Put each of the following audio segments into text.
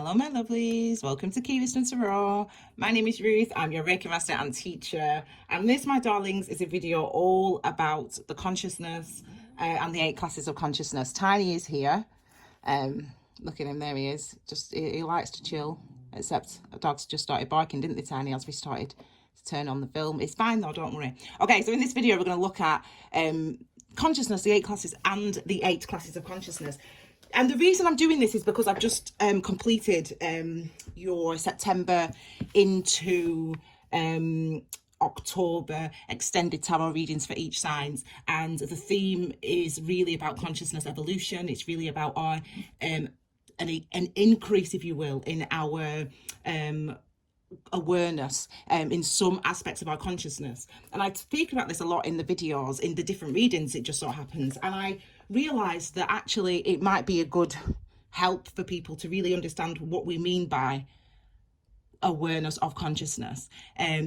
Hello, my lovelies. Welcome to Key Wisdom Tarot. My name is Ruth. I'm your Reiki Master and teacher. And this, my darlings, is a video all about the consciousness and the 8 classes of consciousness. Tiny is here. Look at him. There he is. He likes to chill. Except dogs just started barking, didn't they, Tiny, as we started to turn on the film. It's fine, though. Don't worry. Okay, so in this video, we're going to look at consciousness, the 8 classes, and the 8 classes of consciousness. And the reason I'm doing this is because I've just completed your September into October extended tarot readings for each signs, and the theme is really about consciousness evolution. It's really about our an increase, if you will, in our awareness in some aspects of our consciousness. And I speak about this a lot in the videos, in the different readings. It just so happens, and I realized that actually it might be a good help for people to really understand what we mean by awareness of consciousness,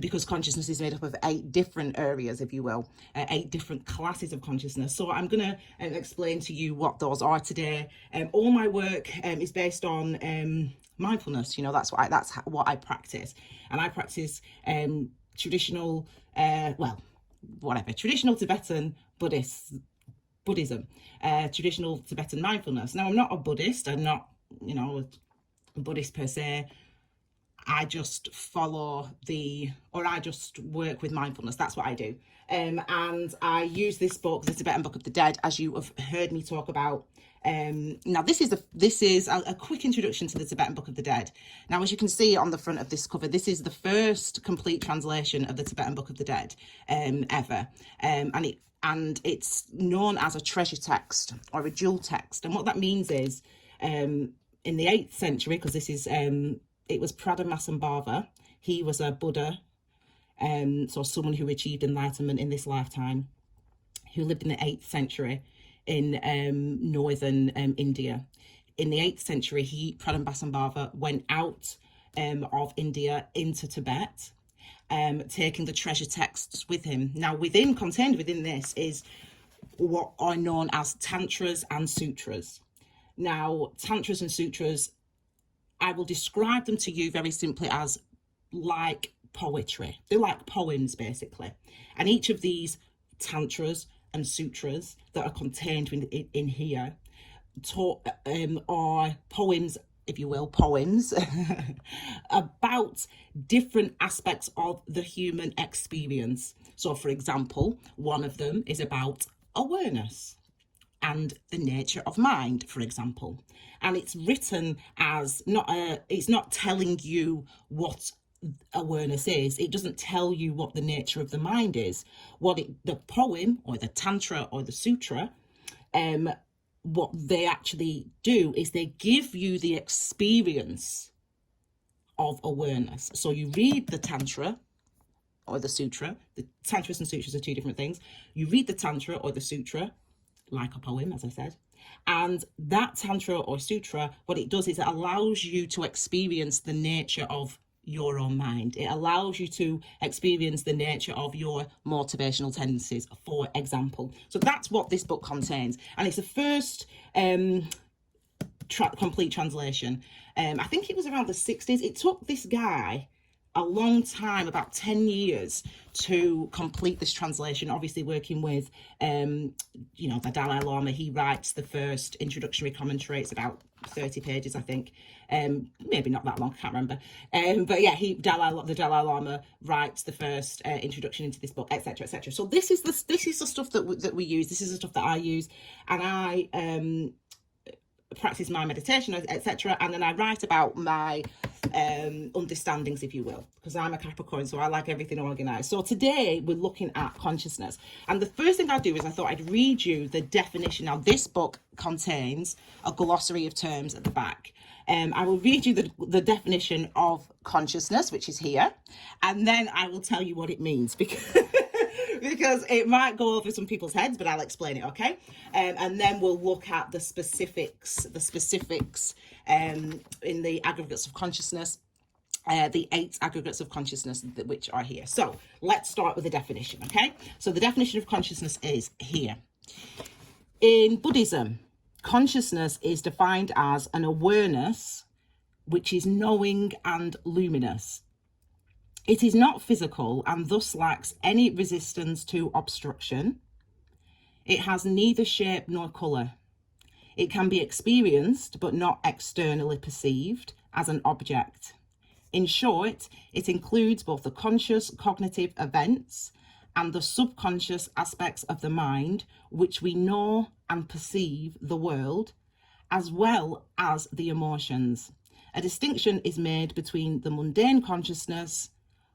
because consciousness is made up of 8 different areas, if you will, 8 different classes of consciousness. So I'm going to explain to you what those are today. All my work is based on mindfulness. You know, that's what I practice, and I practice traditional traditional Tibetan Buddhism, traditional Tibetan mindfulness. Now, I'm not a Buddhist. I'm not, a Buddhist per se. I just I just work with mindfulness. That's what I do. And I use this book, The Tibetan Book of the Dead, as you have heard me talk about. Now, this is a quick introduction to the Tibetan Book of the Dead. Now, as you can see on the front of this cover, this is the first complete translation of the Tibetan Book of the Dead ever. And it's known as a treasure text or a jewel text. And what that means is, in the 8th century, because this is, it was Pradamassambhava. He was a Buddha, so someone who achieved enlightenment in this lifetime, who lived in the 8th century in northern India. In the 8th century, Pradamassambhava went out of India into Tibet, taking the treasure texts with him. Now, contained within this is what are known as tantras and sutras. Now, tantras and sutras, I will describe them to you very simply as like poetry. They're like poems, basically. And each of these tantras and sutras that are contained in here are poems, if you will, about different aspects of the human experience. So, for example, one of them is about awareness and the nature of mind, for example. And it's written as it's not telling you what awareness is. It doesn't tell you what the nature of the mind is. The poem or the tantra or the sutra, what they actually do is they give you the experience of awareness. So you read the tantra or the sutra. The tantras and sutras are 2 different things. You read the tantra or the sutra like a poem, as I said, and that tantra or sutra, what it does is it allows you to experience the nature of your own mind. It allows you to experience the nature of your motivational tendencies, for example. So that's what this book contains, and it's the first complete translation. I think it was around the 60s. It took this guy a long time, about 10 years, to complete this translation, obviously working with the Dalai Lama. He writes the first introductory commentary. It's about 30 pages, I think. Maybe not that long, I can't remember. But yeah, the Dalai Lama writes the first introduction into this book, etc., etc. So this is the stuff that we use. This is the stuff that I use, and I practice my meditation, etc., and then I write about my understandings, if you will, because I'm a Capricorn, so I like everything organized. So today we're looking at consciousness, and the first thing I do is I thought I'd read you the definition. Now, this book contains a glossary of terms at the back. I will read you the definition of consciousness, which is here, and then I will tell you what it means, because it might go over some people's heads, but I'll explain it, okay? And then we'll look at the specifics in the aggregates of consciousness, the 8 aggregates of consciousness which are here. So let's start with the definition, okay? So the definition of consciousness is here. In Buddhism, consciousness is defined as an awareness which is knowing and luminous. It is not physical and thus lacks any resistance to obstruction. It has neither shape nor colour. It can be experienced but not externally perceived as an object. In short, it includes both the conscious cognitive events and the subconscious aspects of the mind, which we know and perceive the world, as well as the emotions. A distinction is made between the mundane consciousness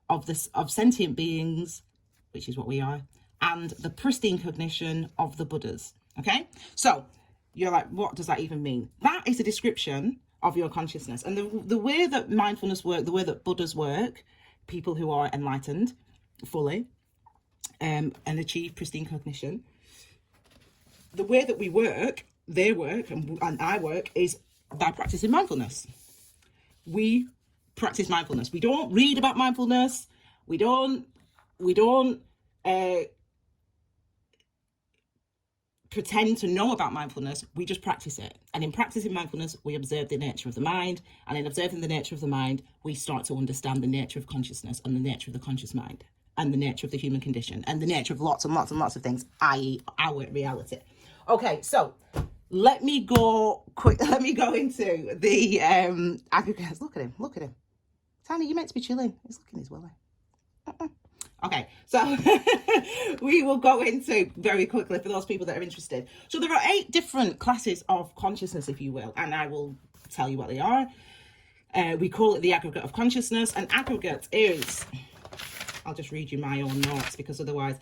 of sentient beings, which is what we are, and the pristine cognition of the Buddhas. Okay, so you're like, what does that even mean? That is a description of your consciousness. And the way that mindfulness work, the way that Buddhas work, people who are enlightened fully and achieve pristine cognition, the way that we work, they work, and I work, is by practicing mindfulness. We practice mindfulness. We don't read about mindfulness. We don't pretend to know about mindfulness. We just practice it. And in practicing mindfulness, we observe the nature of the mind. And in observing the nature of the mind, we start to understand the nature of consciousness and the nature of the conscious mind and the nature of the human condition and the nature of lots and lots and lots of things, i.e. our reality. Okay, so let me go into the aggregates. Look at him. Tiny, you're meant to be chilling. He's looking his willy. Okay, so we will go into very quickly for those people that are interested. So there are 8 different classes of consciousness, if you will, and I will tell you what they are. We call it the aggregate of consciousness. An aggregate is, I'll just read you my own notes because otherwise,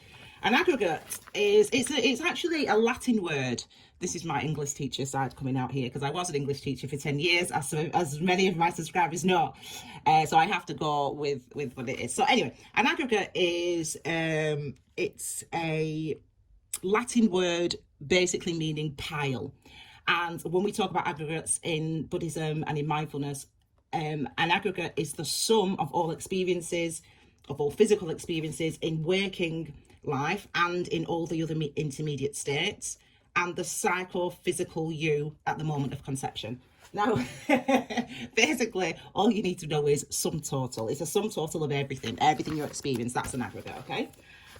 an aggregate is, it's actually a Latin word. This is my English teacher side coming out here because I was an English teacher for 10 years, as many of my subscribers know. So I have to go with what it is. So anyway, an aggregate is, it's a Latin word basically meaning pile. And when we talk about aggregates in Buddhism and in mindfulness, an aggregate is the sum of all experiences, of all physical experiences in waking life and in all the other intermediate states, and the psychophysical you at the moment of conception. Now, basically, all you need to know is sum total. It's a sum total of everything you experience. That's an aggregate, okay?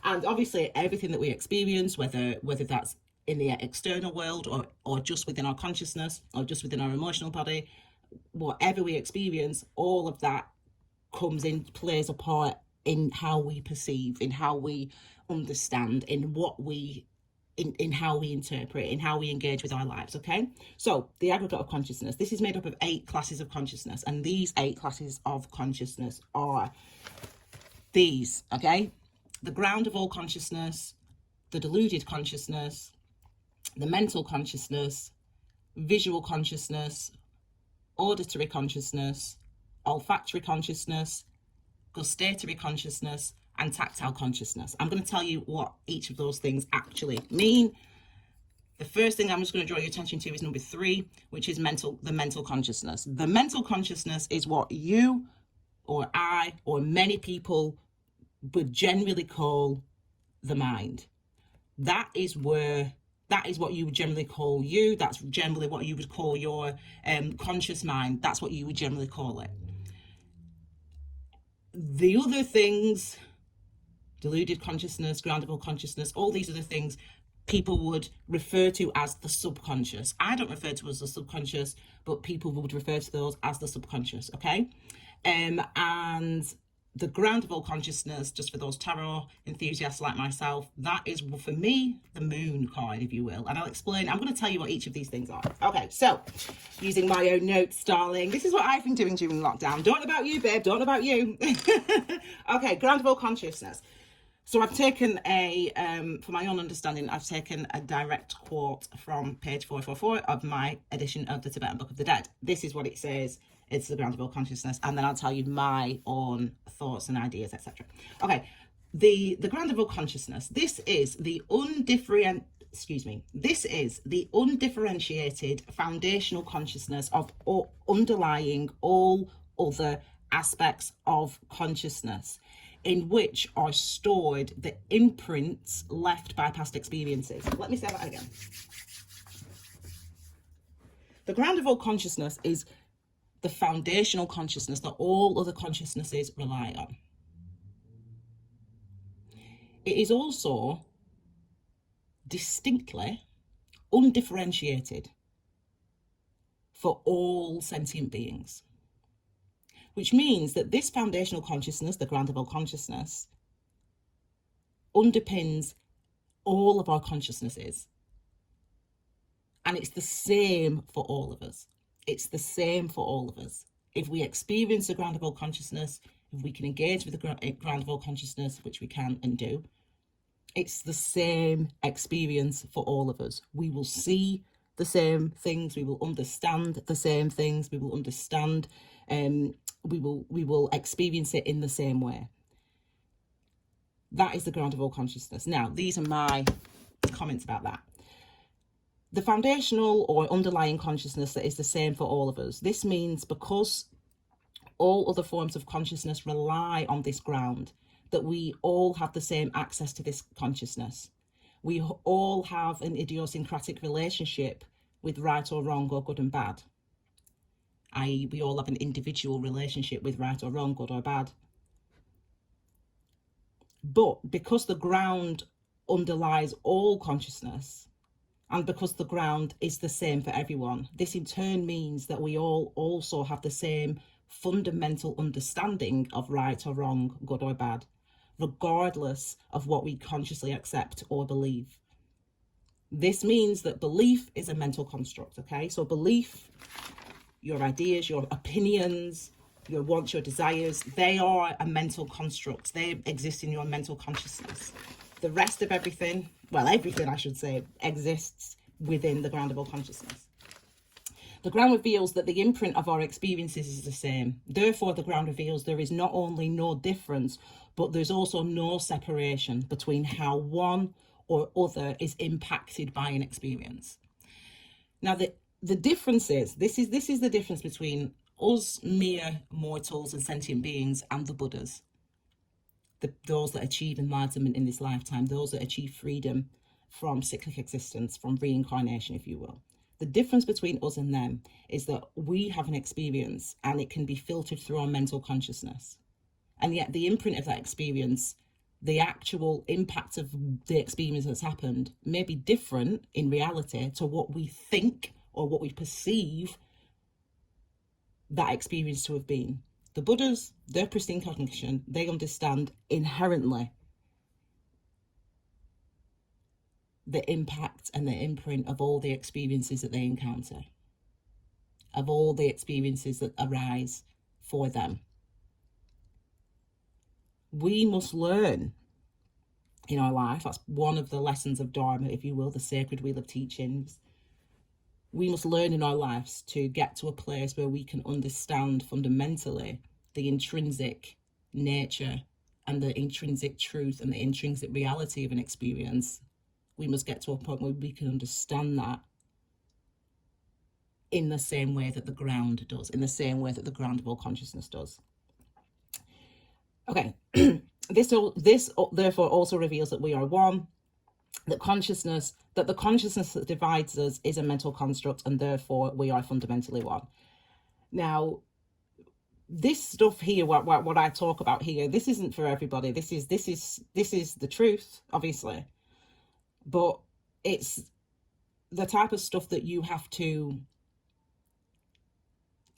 And obviously, everything that we experience, whether that's in the external world or just within our consciousness or just within our emotional body, whatever we experience, all of that plays a part in how we perceive, in how we understand, in what we in how we interpret, in how we engage with our lives. Okay, so the aggregate of consciousness, this is made up of 8 classes of consciousness, and these 8 classes of consciousness are these. Okay, the ground of all consciousness, the deluded consciousness, the mental consciousness, visual consciousness, auditory consciousness, olfactory consciousness, gustatory consciousness, and tactile consciousness. I'm going to tell you what each of those things actually mean. The first thing I'm just going to draw your attention to is number 3, which is the mental consciousness. The mental consciousness is what you or I or many people would generally call the mind. That is what you would generally call you. That's generally what you would call your conscious mind. That's what you would generally call it. The other things, deluded consciousness, groundable consciousness, all these other things, people would refer to as the subconscious. I don't refer to as the subconscious, but people would refer to those as the subconscious, okay? And the groundable consciousness, just for those tarot enthusiasts like myself, that is, for me, the moon card, if you will. And I'll explain, I'm going to tell you what each of these things are. Okay, so, using my own notes, darling, this is what I've been doing during lockdown. Don't know about you, babe, don't know about you. Okay, groundable consciousness. So I've taken for my own understanding, I've taken a direct quote from page 444 of my edition of the Tibetan Book of the Dead. This is what it says. It's the groundable consciousness, and then I'll tell you my own thoughts and ideas, etc. Okay, the groundable consciousness. This is the undifferentiated foundational consciousness of underlying all other aspects of consciousness, in which are stored the imprints left by past experiences. Let me say that again. The ground of all consciousness is the foundational consciousness that all other consciousnesses rely on. It is also distinctly undifferentiated for all sentient beings, which means that this foundational consciousness, the ground of all consciousness, underpins all of our consciousnesses. And it's the same for all of us. It's the same for all of us. If we experience the ground of all consciousness, if we can engage with the ground of all consciousness, which we can and do, it's the same experience for all of us. We will see the same things. We will understand the same things. We will understand. We will experience it in the same way. That is the ground of all consciousness. Now, these are my comments about that. The foundational or underlying consciousness that is the same for all of us. This means because all other forms of consciousness rely on this ground, that we all have the same access to this consciousness. We all have an idiosyncratic relationship with right or wrong or good and bad. I.e., we all have an individual relationship with right or wrong, good or bad. But because the ground underlies all consciousness, and because the ground is the same for everyone, this in turn means that we all also have the same fundamental understanding of right or wrong, good or bad, regardless of what we consciously accept or believe. This means that belief is a mental construct, okay? So belief, your ideas, your opinions, your wants, your desires, they are a mental construct. They exist in your mental consciousness. The rest of everything, well, everything I should say, exists within the ground of all consciousness. The ground reveals that the imprint of our experiences is the same. Therefore, the ground reveals there is not only no difference, but there's also no separation between how one or other is impacted by an experience. Now, the difference is, this is the difference between us mere mortals and sentient beings and the Buddhas. Those that achieve enlightenment in this lifetime, those that achieve freedom from cyclic existence, from reincarnation, if you will. The difference between us and them is that we have an experience and it can be filtered through our mental consciousness. And yet the imprint of that experience, the actual impact of the experience that's happened may be different in reality to what we think or what we perceive that experience to have been. The Buddhas, their pristine cognition, they understand inherently the impact and the imprint of all the experiences that they encounter, of all the experiences that arise for them. We must learn in our life, that's one of the lessons of Dharma, if you will, the sacred wheel of teachings. We must learn in our lives to get to a place where we can understand fundamentally the intrinsic nature and the intrinsic truth and the intrinsic reality of an experience. We must get to a point where we can understand that in the same way that the ground does, in the same way that the ground of all consciousness does. Okay, this therefore also reveals that we are one, that the consciousness that divides us is a mental construct, and therefore we are fundamentally one. Now, this stuff here, what I talk about here, this isn't for everybody. This is the truth, obviously, but it's the type of stuff that you have to,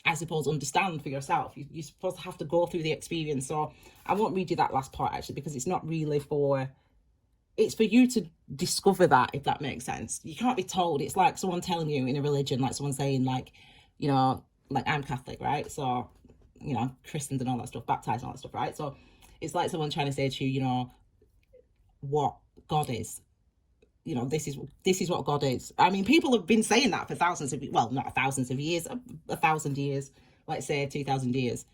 I suppose, understand for yourself. You're supposed to have to go through the experience. So I won't read you that last part actually, because it's not really it's for you to discover that, if that makes sense. You can't be told. It's like someone telling you in a religion, like someone saying like, you know, like I'm Catholic, right? So, you know, Christians and all that stuff, baptized and all that stuff, right? So it's like someone trying to say to you, you know, what God is. You know, this is what God is. I mean, people have been saying that for thousands of, well, not thousands of years, 1,000 years, let's say 2,000 years,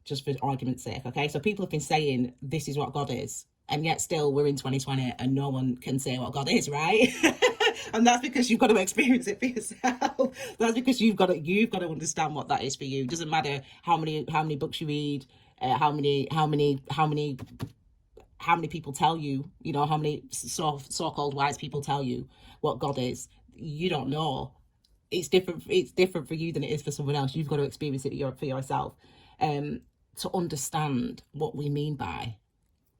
just for argument's sake, okay? So people have been saying this is what God is, and yet still we're in 2020 and no one can say what God is, right? And that's because you've got to experience it for yourself. That's because you've got to understand what that is for you. It doesn't matter how many books you read, how many people tell you, you know, how many so-called wise people tell you what God is. You don't know. it's different for you than it is for someone else. You've got to experience it for yourself, to understand what we mean by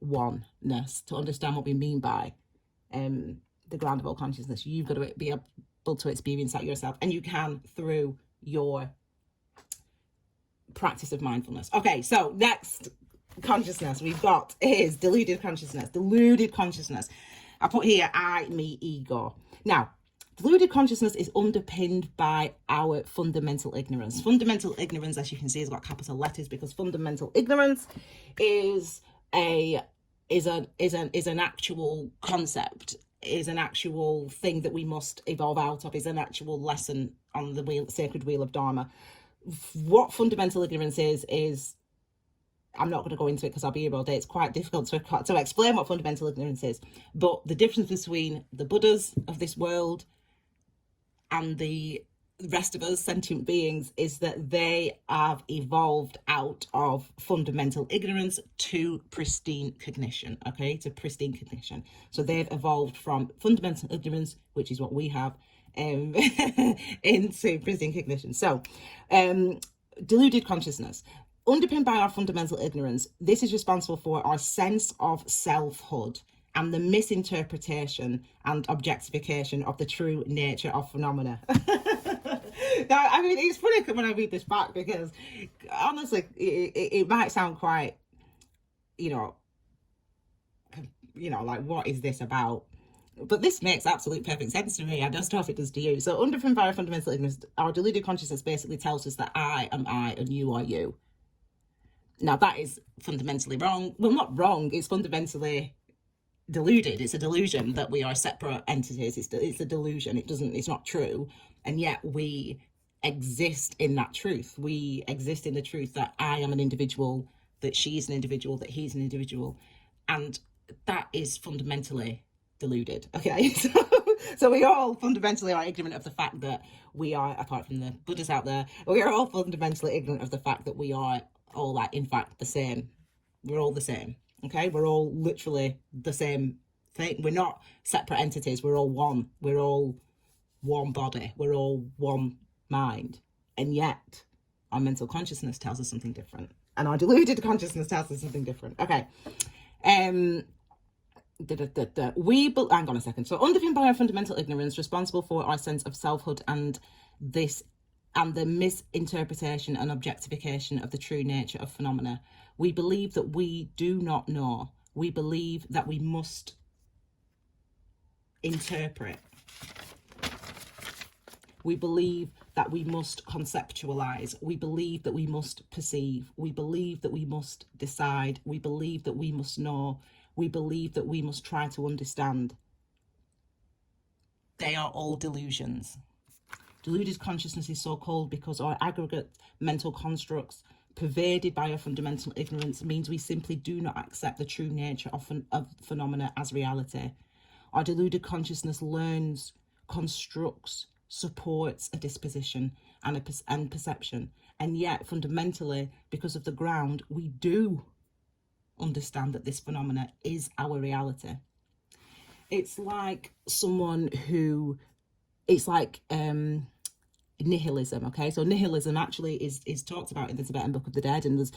oneness, to understand what we mean by the ground of all consciousness. You've got to be able to experience that yourself, and you can through your practice of mindfulness. Okay, so next consciousness we've got is deluded consciousness. Deluded consciousness. I put here I, me, ego. Now, deluded consciousness is underpinned by our fundamental ignorance. Fundamental ignorance, as you can see, has got capital letters, because fundamental ignorance is an actual concept, is an actual thing that we must evolve out of, is an actual lesson on the sacred wheel of Dharma. What fundamental ignorance is, I'm not going to go into it because I'll be here all day. It's quite difficult to explain what fundamental ignorance is. But the difference between the Buddhas of this world and the rest of us sentient beings is that they have evolved out of fundamental ignorance to pristine cognition, okay, to pristine cognition. So they've evolved from fundamental ignorance, which is what we have, into pristine cognition. So deluded consciousness, underpinned by our fundamental ignorance, this is responsible for our sense of selfhood and the misinterpretation and objectification of the true nature of phenomena. Now, I mean, it's funny when I read this back, because honestly, it might sound quite, like, what is this about? But this makes absolute perfect sense to me. I just hope it does to you. So underpinned by our fundamental ignorance, our deluded consciousness basically tells us that I am I and you are you. Now, that is fundamentally wrong. Well, not wrong, it's fundamentally deluded. It's a delusion that we are separate entities. It's a delusion. It's not true. And yet we exist in that truth. We exist in the truth that I am an individual, that she's an individual, that he's an individual. And that is fundamentally deluded. Okay, so we all fundamentally are ignorant of the fact that we are, apart from the Buddhas out there, we are all fundamentally ignorant of the fact that we are all, like, in fact, the same. We're all the same. Okay, we're all literally the same thing. We're not separate entities. We're all one. We're all one body. We're all one mind. And yet our mental consciousness tells us something different, and our deluded consciousness tells us something different. Okay. Hang on a second. So underpinned by our fundamental ignorance, responsible for our sense of selfhood and the misinterpretation and objectification of the true nature of phenomena, we believe that we do not know. We believe that we must interpret. We believe that we must conceptualize. We believe that we must perceive. We believe that we must decide. We believe that we must know. We believe that we must try to understand. They are all delusions. Deluded consciousness is so called because our aggregate mental constructs, pervaded by our fundamental ignorance, means we simply do not accept the true nature of phenomena as reality. Our deluded consciousness learns, constructs, supports a disposition and perception, and yet fundamentally, because of the ground, we do understand that this phenomena is our reality. It's like nihilism. Okay, so nihilism actually is talked about in the Tibetan Book of the Dead, and there's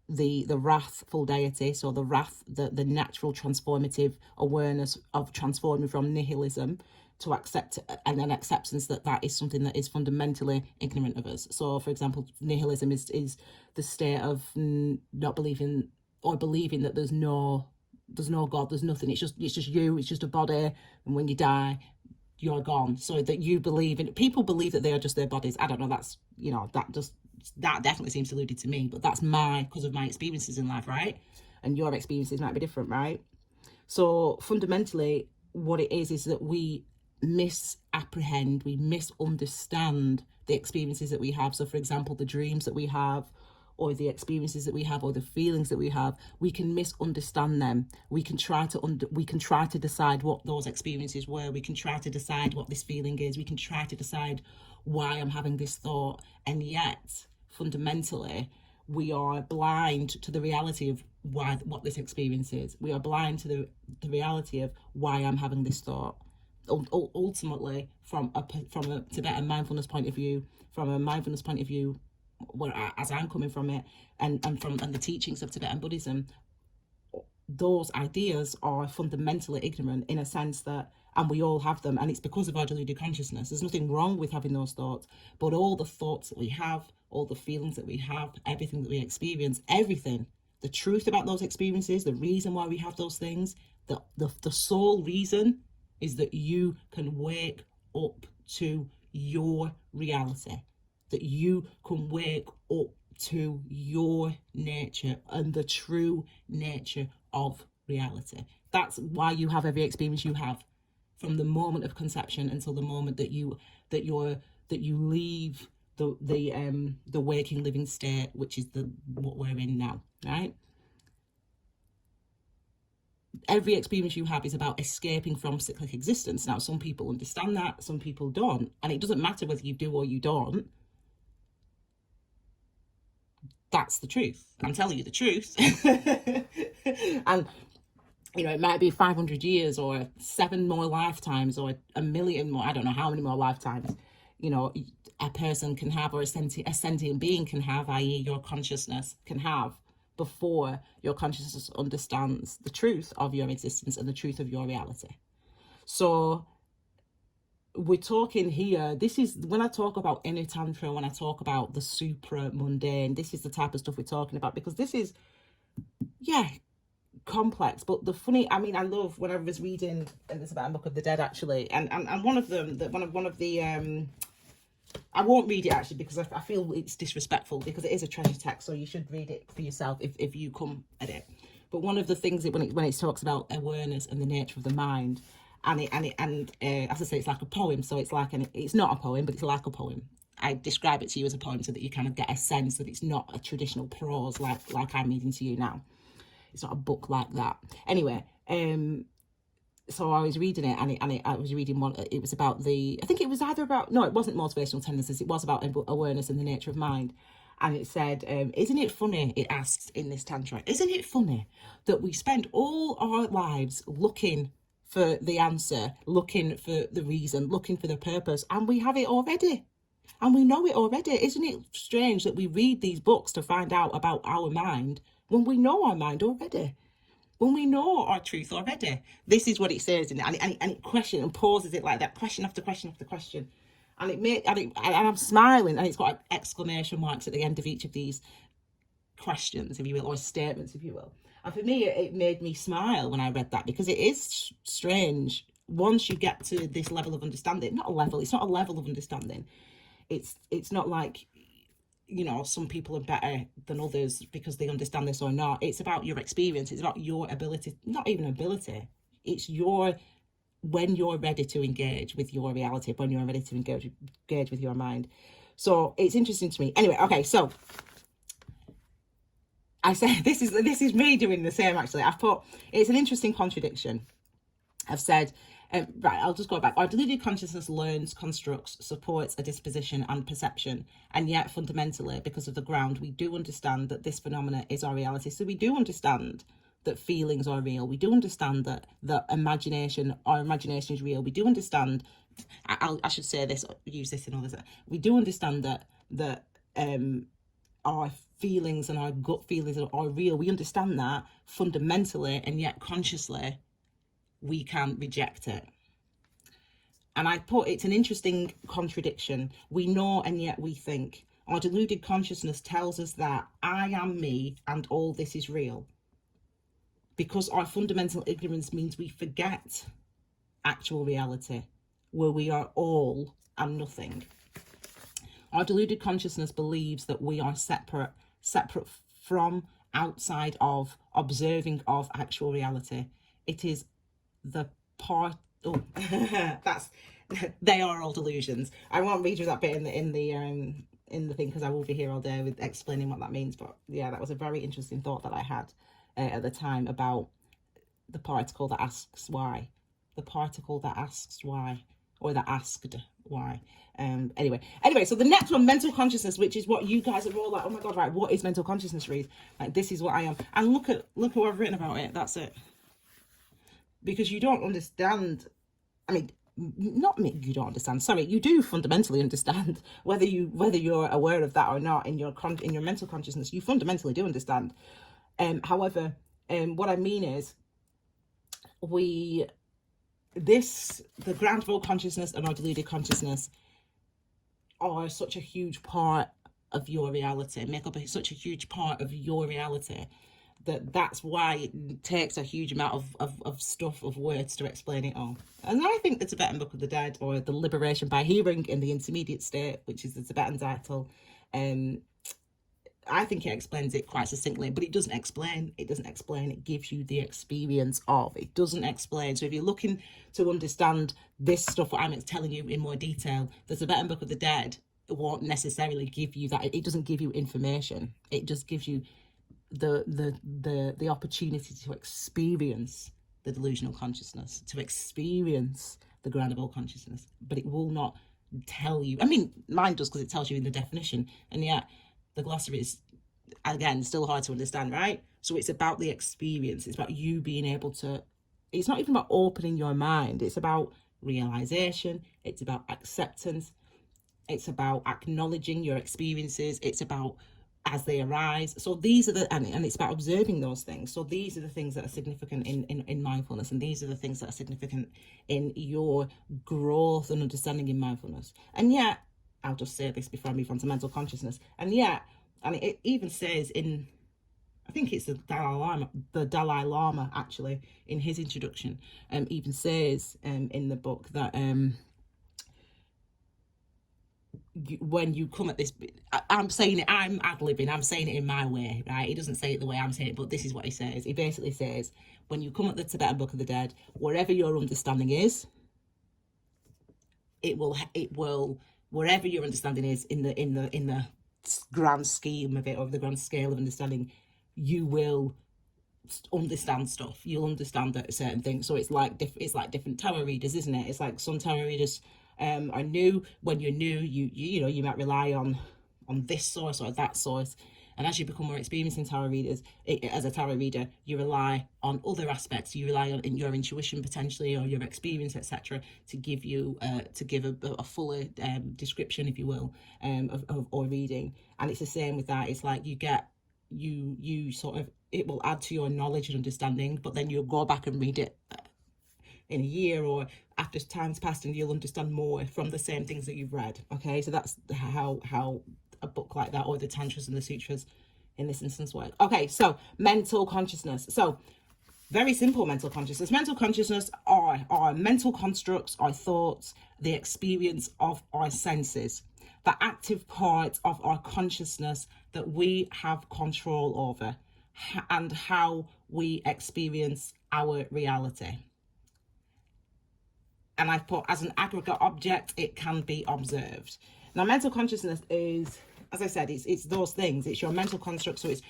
the wrathful deity, so the wrath, the natural transformative awareness of transforming from nihilism to accept, and then acceptance that is something that is fundamentally ignorant of us. So, for example, nihilism is the state of not believing, or believing that there's no God, there's nothing. It's just you. It's just a body, and when you die, you're gone. So that you believe in, people believe that they are just their bodies. I don't know. That's that definitely seems deluded to me. But that's because of my experiences in life, right? And your experiences might be different, right? So fundamentally, what it is that we misapprehend, we misunderstand the experiences that we have. So, for example, the dreams that we have, or the experiences that we have, or the feelings that we have, we can misunderstand them. We can try to decide what those experiences were. We can try to decide what this feeling is. We can try to decide why I'm having this thought, and yet fundamentally we are blind to the reality of what this experience is. We are blind to the reality of why I'm having this thought. ultimately, from a Tibetan mindfulness point of view, as I'm coming from it, and the teachings of Tibetan Buddhism, those ideas are fundamentally ignorant, in a sense that, and we all have them, and it's because of our deluded consciousness. There's nothing wrong with having those thoughts, but all the thoughts that we have, all the feelings that we have, everything that we experience, everything, the truth about those experiences, the reason why we have those things, the sole reason is that you can wake up to your reality, that you can wake up to your nature and the true nature of reality. That's why you have every experience you have, from the moment of conception until the moment that you leave the waking living state, which is what we're in now, right? Every experience you have is about escaping from cyclic existence. Now, some people understand that, some people don't, and it doesn't matter whether you do or you don't. That's the truth. I'm telling you the truth. And it might be 500 years or 7 more lifetimes or 1 million more, I don't know how many more lifetimes, a person can have, or a sentient being can have, i.e. your consciousness can have, before your consciousness understands the truth of your existence and the truth of your reality. So we're talking here, this is, when I talk about inner tantra, when I talk about the supra mundane, this is the type of stuff we're talking about, because this is, complex. But the funny, I love, when I was reading this about Book of the Dead, actually, and one of them, one of the I won't read it actually, because I feel it's disrespectful, because it is a treasure text, so you should read it for yourself if you come at it. But one of the things that when it talks about awareness and the nature of the mind, and as I say, it's like a poem, so it's like it's not a poem, but it's like a poem. I describe it to you as a poem so that you kind of get a sense that it's not a traditional prose like I'm reading to you now. It's not a book like that. Anyway, so I was reading it, and I was reading one. It was about I think it was either about, no, it wasn't motivational tendencies. It was about awareness and the nature of mind. And it said, isn't it funny, it asks in this tantra, isn't it funny that we spend all our lives looking for the answer, looking for the reason, looking for the purpose, and we have it already. And we know it already. Isn't it strange that we read these books to find out about our mind when we know our mind already? When we know our truth already? This is what it says, and it questions and pauses it like that, question after question after question. And I'm smiling, and it's got exclamation marks at the end of each of these questions, if you will, or statements, if you will. And for me, it made me smile when I read that, because it is strange once you get to this level of understanding. It's not a level of understanding. It's not like, some people are better than others because they understand this or not. It's about your experience. It's about your ability, not even ability. It's when you're ready to engage with your reality, when you're ready to engage with your mind. So it's interesting to me. Anyway, okay, so I said, this is me doing the same, actually. I've put, it's an interesting contradiction. I've said, right, I'll just go back. Our deluded consciousness learns, constructs, supports a disposition and perception, and yet fundamentally, because of the ground, we do understand that this phenomena is our reality. So we do understand that feelings are real. We do understand that our imagination is real. We do understand, I should say this, use this in others. We do understand that our feelings and our gut feelings are real. We understand that fundamentally, and yet consciously, we can reject it. And I put, it's an interesting contradiction. We know, and yet we think. Our deluded consciousness tells us that I am me and all this is real. Because our fundamental ignorance means we forget actual reality, where we are all and nothing. Our deluded consciousness believes that we are separate from, outside of, observing of actual reality. It is the part, they are all delusions. I won't read you that bit in the thing, because I will be here all day with explaining what that means. But yeah, that was a very interesting thought that I had at the time about the particle that asks why, or that asked why. Anyway, so the next one, mental consciousness, which is what you guys are all like, oh my god, right, what is mental consciousness, Reed? Like, this is what I am. And look who I've written about it. That's it. Because you don't understand, not me, you don't understand, sorry, you do fundamentally understand, whether you're aware of that or not, in your mental consciousness, you fundamentally do understand. However, what I mean is, the ground of all consciousness and our deluded consciousness are such a huge part of your reality, make up such a huge part of your reality, that's why it takes a huge amount of stuff, of words, to explain it all. And I think the Tibetan Book of the Dead, or the Liberation by Hearing in the Intermediate State, which is the Tibetan title, I think it explains it quite succinctly, but it doesn't explain, it gives you the experience of. It doesn't explain. So if you're looking to understand this stuff, what I'm telling you in more detail, the Tibetan Book of the Dead won't necessarily give you that. It doesn't give you information. It just gives you the opportunity to experience the delusional consciousness, to experience the ground of all consciousness. But it will not tell you. I mean, mine does, because it tells you in the definition, and yet the glossary is, again, still hard to understand, right? So it's about the experience. It's about you being able to, it's not even about opening your mind. It's about realization. It's about acceptance. It's about acknowledging your experiences. It's about as they arise. So these are and it's about observing those things. So these are the things that are significant in mindfulness, and these are the things that are significant in your growth and understanding in mindfulness. And yet, I'll just say this before I move on to mental consciousness, and yet, and it even says in, I think it's the Dalai Lama actually, in his introduction, even says in the book that when you come at this, I'm saying it, I'm ad-libbing, I'm saying it in my way, right? He doesn't say it the way I'm saying it, but this is what he says. He basically says, when you come at the Tibetan Book of the Dead, wherever your understanding is, it will wherever your understanding is in the grand scheme of it, or the grand scale of understanding, you will understand stuff. You'll understand that certain things. So it's like different tarot readers, isn't it? It's like some tarot readers are new. When you're new, you might rely on this source or that source, and as you become more experienced in tarot readers, as a tarot reader, you rely on other aspects. You rely on your intuition potentially, or your experience, etc., to give you a fuller description, if you will, or reading. And it's the same with that. It's like you sort of, it will add to your knowledge and understanding, but then you'll go back and read it in a year or after time's passed, and you'll understand more from the same things that you've read. Okay, so that's how a book like that, or the Tantras and the Sutras in this instance, work. Okay, so mental consciousness. So very simple mental consciousness. Mental consciousness are mental constructs, our thoughts, the experience of our senses, the active part of our consciousness that we have control over, and how we experience our reality. And I've put, as an aggregate object, it can be observed. Now, mental consciousness is, as I said, it's those things. It's your mental construct. So it's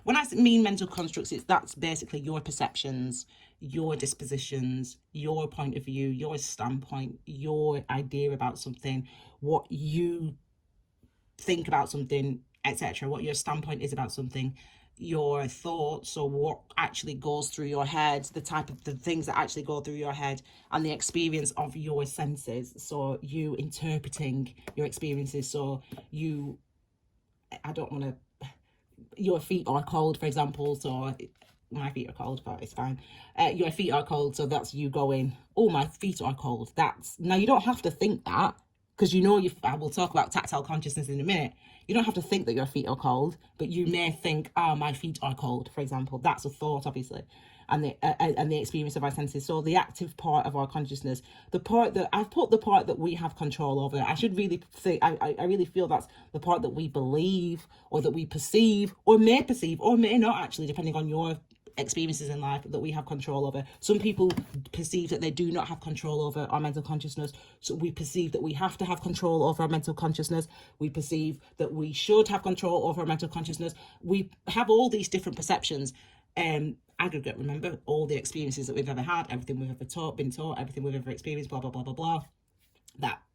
when I mean mental constructs, that's basically your perceptions, your dispositions, your point of view, your standpoint, your idea about something, what you think about something, etc., what your standpoint is about something, your thoughts, or what actually goes through your head, the type of the things that actually go through your head, and the experience of your senses. So you interpreting your experiences. So your feet are cold, for example. So my feet are cold, but it's fine. Your feet are cold, so that's you going, oh, my feet are cold. Now you don't have to think that, because I will talk about tactile consciousness in a minute. You don't have to think that your feet are cold, but you may think, my feet are cold, for example. That's a thought, obviously, and the experience of our senses. So the active part of our consciousness, the part that I've put, the part that we have control over. I should really say, I really feel that's the part that we believe, or that we perceive, or may not, actually, depending on your experiences in life, that we have control over. Some people perceive that they do not have control over our mental consciousness. So we perceive that we have to have control over our mental consciousness. We perceive that we should have control over our mental consciousness. We have all these different perceptions. Aggregate, remember, all the experiences that we've ever had, everything we've ever been taught, everything we've ever experienced, blah, blah, blah, blah, blah.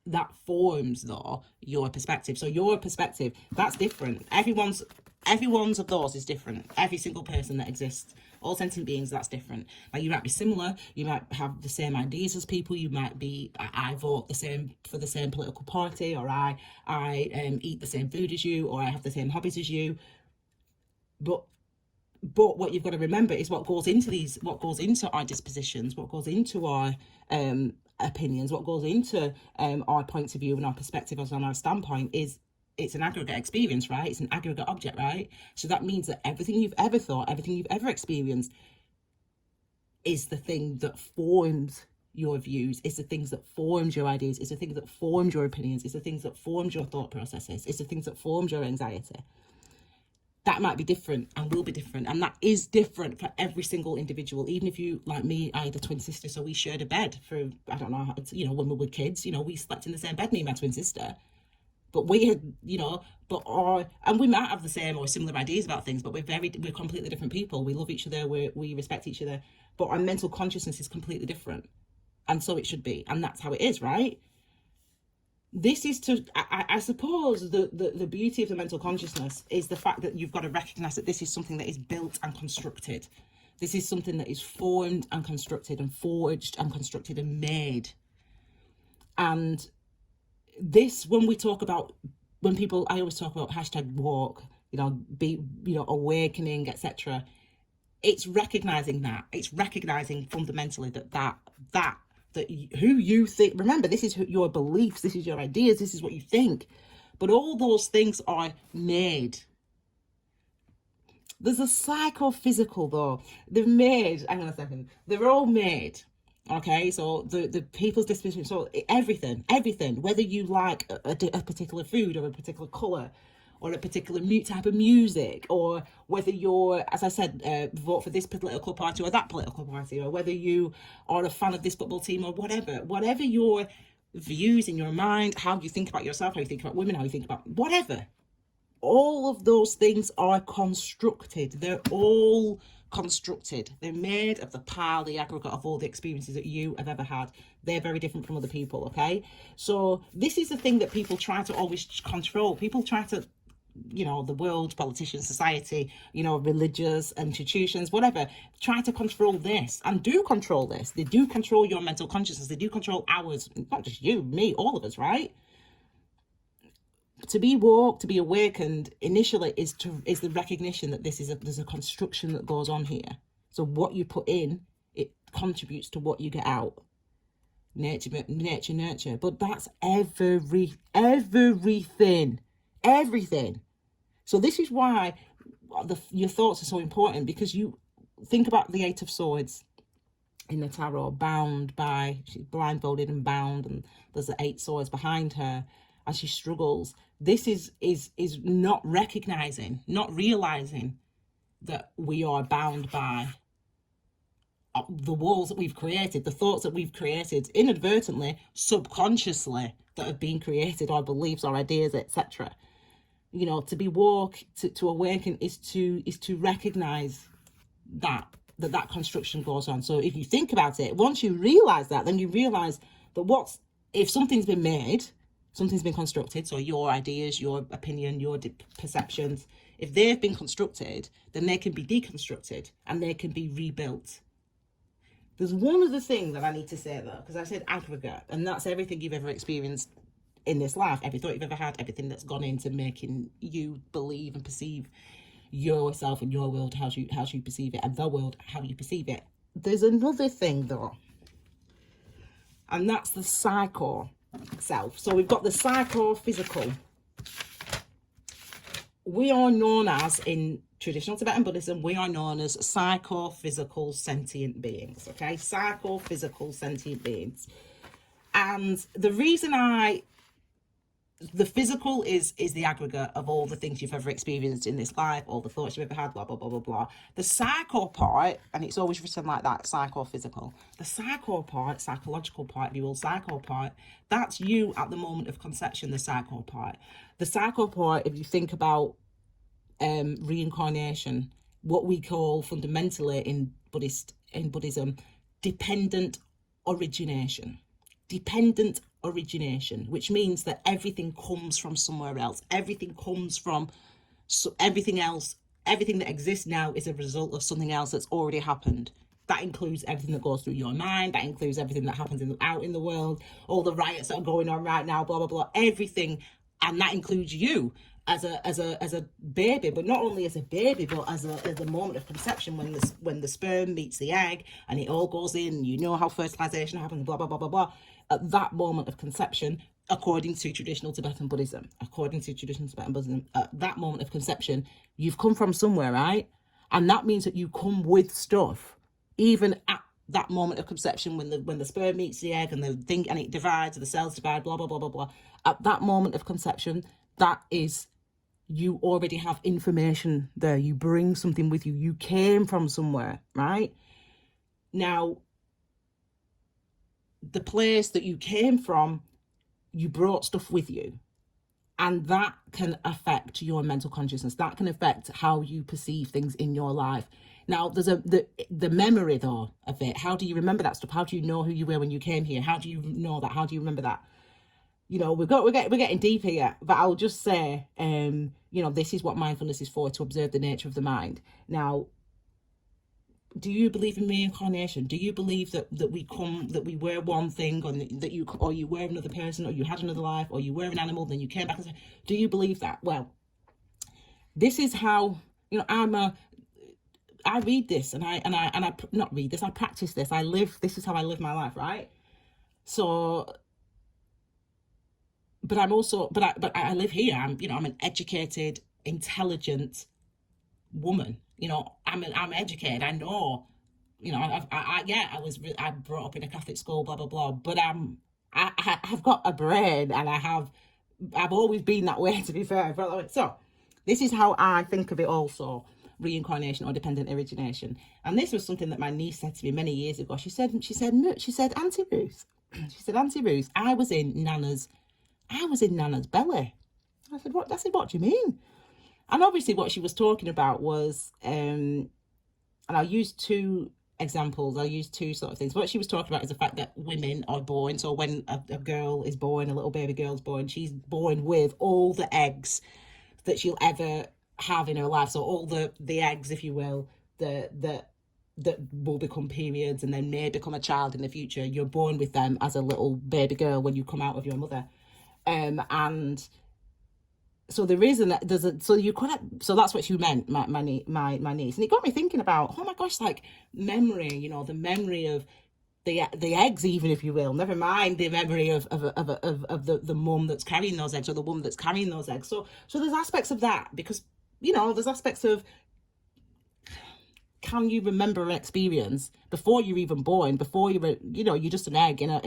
That forms, though, your perspective. So your perspective, that's different. Everyone's Everyone's of those is different. Every single person that exists, all sentient beings, that's different. Like, you might be similar, you might have the same ideas as people, you might be, I vote the same for the same political party, or I eat the same food as you, or I have the same hobbies as you. But what you've got to remember is what goes into our dispositions, what goes into our opinions, what goes into our points of view and our perspectives on our standpoint is, it's an aggregate experience, right? It's an aggregate object, right? So that means that everything you've ever thought, everything you've ever experienced is the thing that forms your views, it's the things that formed your ideas, it's the things that formed your opinions, it's the things that formed your thought processes, it's the things that formed your anxiety. That might be different and will be different, and that is different for every single individual. Even if you, like me, I had a twin sister, so we shared a bed for, I don't know, when we were kids, we slept in the same bed, me and my twin sister. But we had, and we might have the same or similar ideas about things, but we're completely different people. We love each other, we respect each other, but our mental consciousness is completely different. And so it should be, and that's how it is, right? This is I suppose the beauty of the mental consciousness is the fact that you've got to recognize that this is something that is built and constructed. This is something that is formed and constructed and forged and constructed and made. And this, when I always talk about #walk, awakening, etc. It's recognizing that. It's recognizing fundamentally that who you think, remember, this is your beliefs, this is your ideas, this is what you think, but all those things are made. There's a psychophysical though. Hang on a second, they're all made. Okay, so the people's disposition, so everything, whether you like a particular food or a particular colour or a particular type of music, or whether you're, as I said, vote for this political party or that political party, or whether you are a fan of this football team or whatever your views in your mind, how you think about yourself, how you think about women, how you think about whatever, all of those things are constructed. They're all constructed. They're made of the pile, the aggregate of all the experiences that you have ever had. They're very different from other people, okay? So this is the thing that people try to always control. People try to, the world, politicians, society, religious institutions, whatever, try to control this and do control this. They do control your mental consciousness. They do control ours, not just you, me, all of us, right? To be woke, to be awakened, initially is the recognition that there's a construction that goes on here. So what you put in, it contributes to what you get out. Nature. But that's everything. So this is why your thoughts are so important, because you think about the Eight of Swords in the tarot, she's blindfolded and bound, and there's the 8 swords behind her as she struggles. This is not recognizing, not realizing that we are bound by the walls that we've created, the thoughts that we've created inadvertently, subconsciously, that have been created, our beliefs, our ideas, etc. To be woke, to awaken is to recognize that construction goes on. So if you think about it, once you realize that, then you realize that if something's been made, something's been constructed, so your ideas, your opinion, your perceptions, if they've been constructed, then they can be deconstructed and they can be rebuilt. There's one other thing that I need to say though, because I said aggregate, and that's everything you've ever experienced in this life, every thought you've ever had, everything that's gone into making you believe and perceive yourself and your world, how you perceive it, and the world, how you perceive it. There's another thing though, and that's the psycho self. So we've got the psychophysical. We are known as, in traditional Tibetan Buddhism, we are known as psychophysical sentient beings, okay? Psychophysical sentient beings. And the reason the physical is the aggregate of all the things you've ever experienced in this life, all the thoughts you've ever had, blah, blah, blah, blah, blah. The psycho part, and it's always written like that, psychophysical. The psycho part, psychological part, if you will, psycho part, that's you at the moment of conception, the psycho part. The psycho part, if you think about reincarnation, what we call fundamentally in Buddhism, dependent origination. Dependent origination, which means that everything comes from somewhere else. Everything comes from So everything that exists now is a result of something else that's already happened. That includes everything that goes through your mind. That includes everything that happens out in the world, all the riots that are going on right now, blah, blah, blah, everything. And that includes you as a baby, but not only as a baby, but as the moment of conception, when the sperm meets the egg and it all goes in, you know how fertilization happens, blah, blah, blah, blah, blah. At that moment of conception, according to traditional Tibetan Buddhism, at that moment of conception, you've come from somewhere, right? And that means that you come with stuff, even at that moment of conception, when the sperm meets the egg and it divides, the cells divide, blah, blah, blah, blah, blah. At that moment of conception, that is, you already have information there. You bring something with you. You came from somewhere, right? Now, the place that you came from, you brought stuff with you. And that can affect your mental consciousness. That can affect how you perceive things in your life. Now, there's the memory, though, of it. How do you remember that stuff? How do you know who you were when you came here? How do you know that? How do you remember that? You know, we're getting deep here, but I'll just say, you know, this is what mindfulness is for, to observe the nature of the mind. Now, do you believe in reincarnation? Do you believe that we were one thing, or that you were another person, or you had another life, or you were an animal, then you came back? Do you believe that? Well, this is how, you know, I read this and I not read this, I practice this, this is how I live my life, right? So, but I live here. I'm an educated, intelligent woman. You know, I'm educated. I know, you know, I brought up in a Catholic school, blah blah blah. But I've got a brain, and I've always been that way. To be fair, so this is how I think of it. Also, reincarnation or dependent origination. And this was something that my niece said to me many years ago. She said, Auntie Ruth, I was in Nana's belly. I said, what do you mean? And obviously what she was talking about was, and I'll use two examples, I'll use two sort of things. What she was talking about is the fact that women are born, so when a girl is born, a little baby girl's born, she's born with all the eggs that she'll ever have in her life. So all the eggs, if you will, that will become periods and then may become a child in the future. You're born with them as a little baby girl when you come out of your mother. And so the reason that so that's what she meant, my niece. And it got me thinking about, oh my gosh, like memory, you know, the memory of the eggs, even, if you will, never mind the memory of the mum that's carrying those eggs, or the woman that's carrying those eggs. So there's aspects of that, because, you know, there's aspects of, can you remember an experience before you're even born, before you're just an egg in a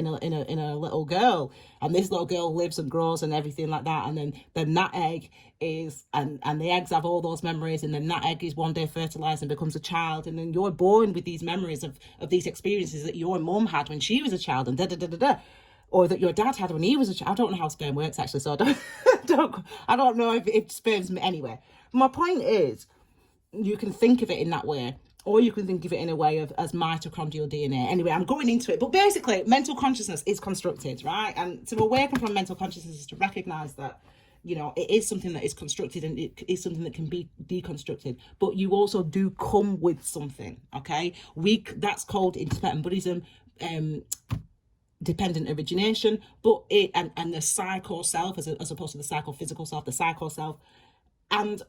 little girl, and this little girl lives and grows and everything like that, and then that egg is, and the eggs have all those memories, and then that egg is one day fertilized and becomes a child, and then you're born with these memories of these experiences that your mum had when she was a child, and or that your dad had when he was a child. I don't know how sperm works, actually, so I don't know if sperm's anyway. My point is, you can think of it in that way, or you can think of it in a way as mitochondrial DNA. Anyway, I'm going into it, but basically mental consciousness is constructed, right? And to awaken from mental consciousness is to recognize that, you know, it is something that is constructed, and it is something that can be deconstructed, but you also do come with something, okay? That's called, in Tibetan Buddhism, dependent origination, but and the psycho self, as opposed to the psychophysical self, the psycho self. And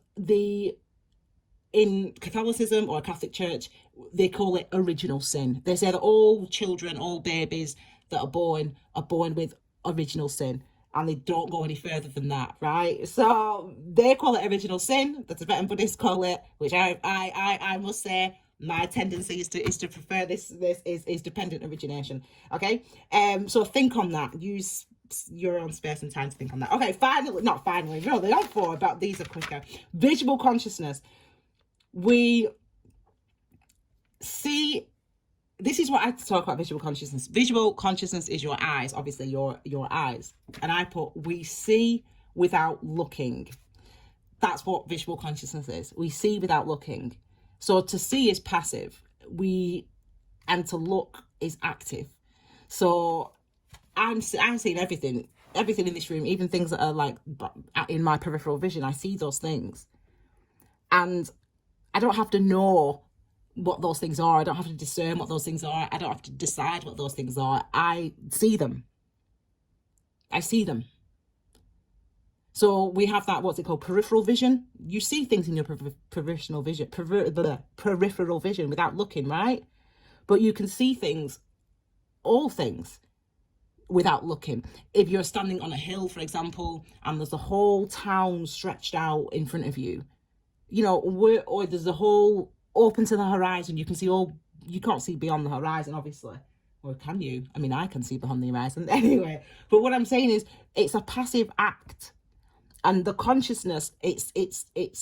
in Catholicism or Catholic Church, they call it original sin. They say that all children, all babies that are born with original sin, and they don't go any further than that, right? So they call it original sin. The Tibetan Buddhists call it, which I must say, my tendency is to prefer this is dependent origination. Okay, so think on that. Use your own space and time to think on that. Okay, not finally, no, they're on four, but these are quicker. Visual consciousness. We see, this is what I talk about visual consciousness. Visual consciousness is your eyes, obviously your eyes. And I put, we see without looking. That's what visual consciousness is. We see without looking. So to see is passive. And to look is active. So I'm seeing everything in this room, even things that are like in my peripheral vision. I see those things. And I don't have to know what those things are. I don't have to discern what those things are. I don't have to decide what those things are. I see them. I see them. So we have that, what's it called, peripheral vision. You see things in your peripheral vision without looking, right? But you can see things, all things, without looking. If you're standing on a hill, for example, and there's a whole town stretched out in front of you, you know, or there's a whole open to the horizon, you can see all, you can't see beyond the horizon, obviously. Or can you? I mean, I can see beyond the horizon anyway. But what I'm saying is, it's a passive act. And the consciousness, it's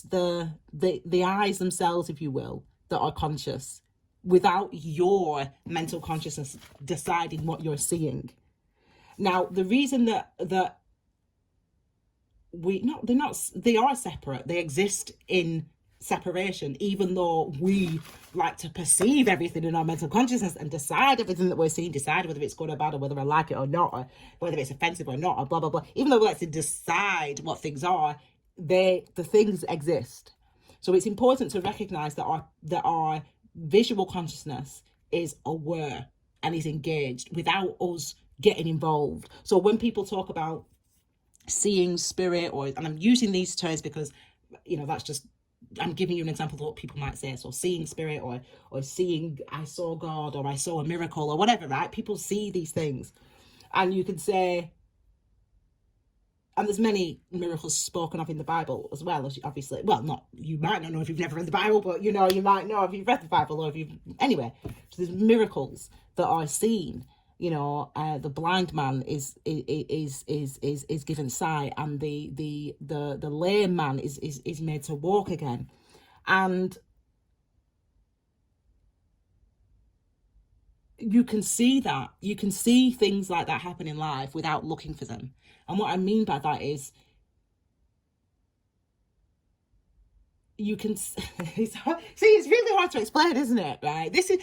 the eyes themselves, if you will, that are conscious, without your mental consciousness deciding what you're seeing. Now, the reason that they are separate. They exist in separation, even though we like to perceive everything in our mental consciousness and decide everything that we're seeing, decide whether it's good or bad, or whether I like it or not, or whether it's offensive or not, or blah blah blah. Even though we like to decide what things are, the things exist. So it's important to recognize that our visual consciousness is aware and is engaged without us getting involved. So when people talk about seeing spirit, and I'm using these terms because, you know, that's just, I'm giving you an example of what people might say. So seeing spirit, or seeing, I saw God, or I saw a miracle, or whatever, right? People see these things, and you could say, and there's many miracles spoken of in the Bible as well, as obviously, well, not, you might not know if you've never read the Bible, but you know, you might know if you've read the Bible, or if you've, anyway, so there's miracles that are seen. You know, the blind man is given sight, and the lame man is made to walk again. And you can see that. You can see things like that happen in life without looking for them. And what I mean by that is, you can see, it's really hard to explain, isn't it? Right? This is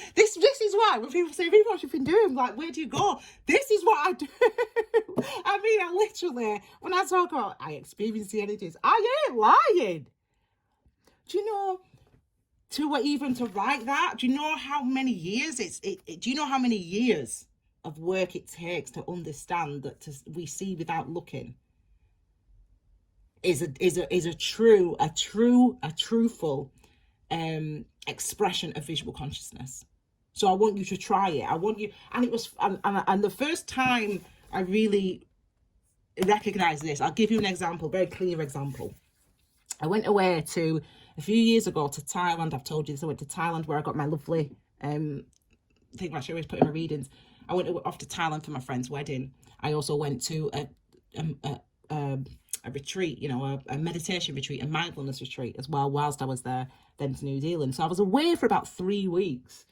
why when people say, "Rita, what you've been doing?" I'm like, where do you go? This is what I do. I mean, I literally, when I talk about I experience the energies, I ain't lying. Do you know, even to write that, do you know how many years do you know how many years of work it takes to understand that we see without looking is a truthful expression of visual consciousness. So I want you to try it. I want you, and it was, and the first time I really recognized this, I'll give you an example, very clear example. I went away a few years ago to Thailand. I've told you this. I went to Thailand, where I got my lovely thing I should always put in my readings. I went off to Thailand for my friend's wedding. I also went to a retreat, you know, a meditation retreat, a mindfulness retreat as well, whilst I was there, then to New Zealand. So I was away for about 3 weeks.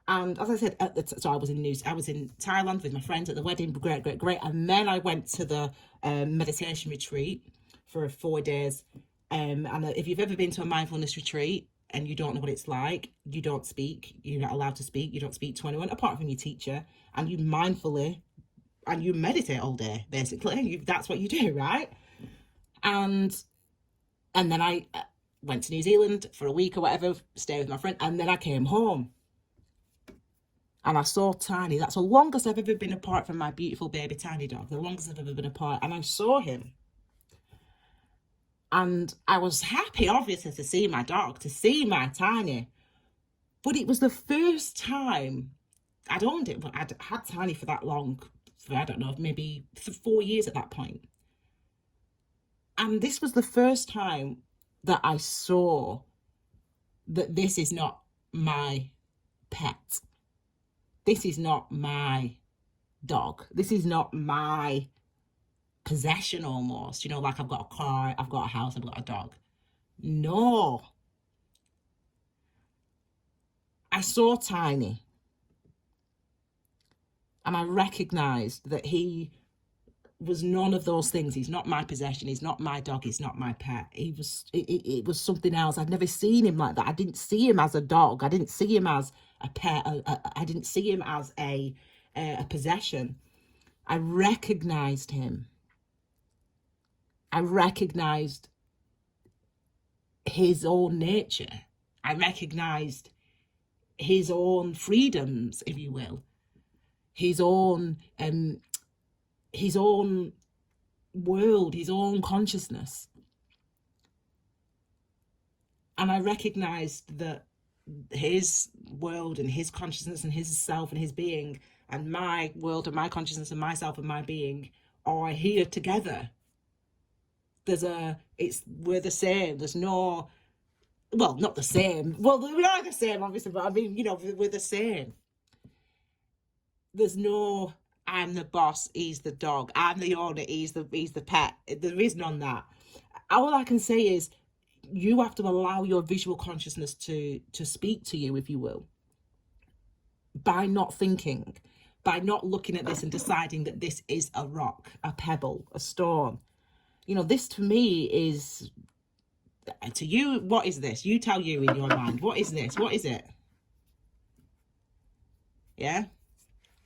And as I said, so I was in Thailand with my friends at the wedding, great. And then I went to the meditation retreat for 4 days. And if you've ever been to a mindfulness retreat and you don't know what it's like, you don't speak, you're not allowed to speak, you don't speak to anyone apart from your teacher, and you mindfully, and you meditate all day, basically. That's what you do, right? And then I went to New Zealand for a week or whatever, stay with my friend, and then I came home. And I saw Tiny. That's the longest I've ever been apart from my beautiful baby Tiny dog. The longest I've ever been apart. And I saw him. And I was happy, obviously, to see my dog, to see my Tiny. But it was the first time I'd owned it. But I'd had Tiny for that long, for, I don't know, maybe 4 years at that point. And this was the first time that I saw that this is not my pet. This is not my dog. This is not my possession almost. You know, like I've got a car, I've got a house, I've got a dog. No. I saw Tiny. And I recognised that he was none of those things. He's not my possession. He's not my dog. He's not my pet. It was something else. I'd never seen him like that. I didn't see him as a dog. I didn't see him as a pet. I didn't see him as a possession. I recognized him. I recognized his own nature. I recognised his own freedoms, if you will, his own world, his own consciousness. And I recognised that his world and his consciousness and his self and his being and my world and my consciousness and myself and my being are here together. We're the same. There's no, well, not the same. Well, we are the same, obviously, but I mean, we're the same. There's no, I'm the boss, he's the dog. I'm the owner, he's the pet. There is none of that. All I can say is, you have to allow your visual consciousness to speak to you, if you will, by not thinking, by not looking at this and deciding that this is a rock, a pebble, a stone. This to me is, to you, what is this? You tell you in your mind, what is this? What is it? Yeah?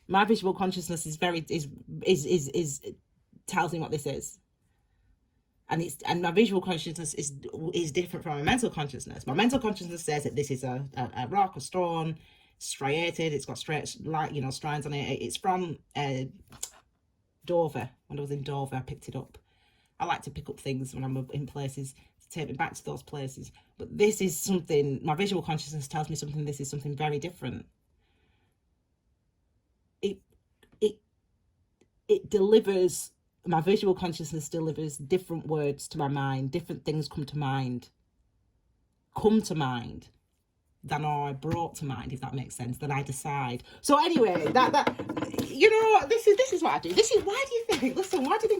My visual consciousness is tells me what this is. And my visual consciousness is different from my mental consciousness. My mental consciousness says that this is a rock, a stone, striated. It's got strands on it. It's from Dover. When I was in Dover, I picked it up. I like to pick up things when I'm in places to take me back to those places. But this is something, my visual consciousness tells me something. This is something very different. It delivers. My visual consciousness delivers different words to my mind. Different things come to mind than are brought to mind, if that makes sense, that I decide. So anyway, this is what I do. Why do you think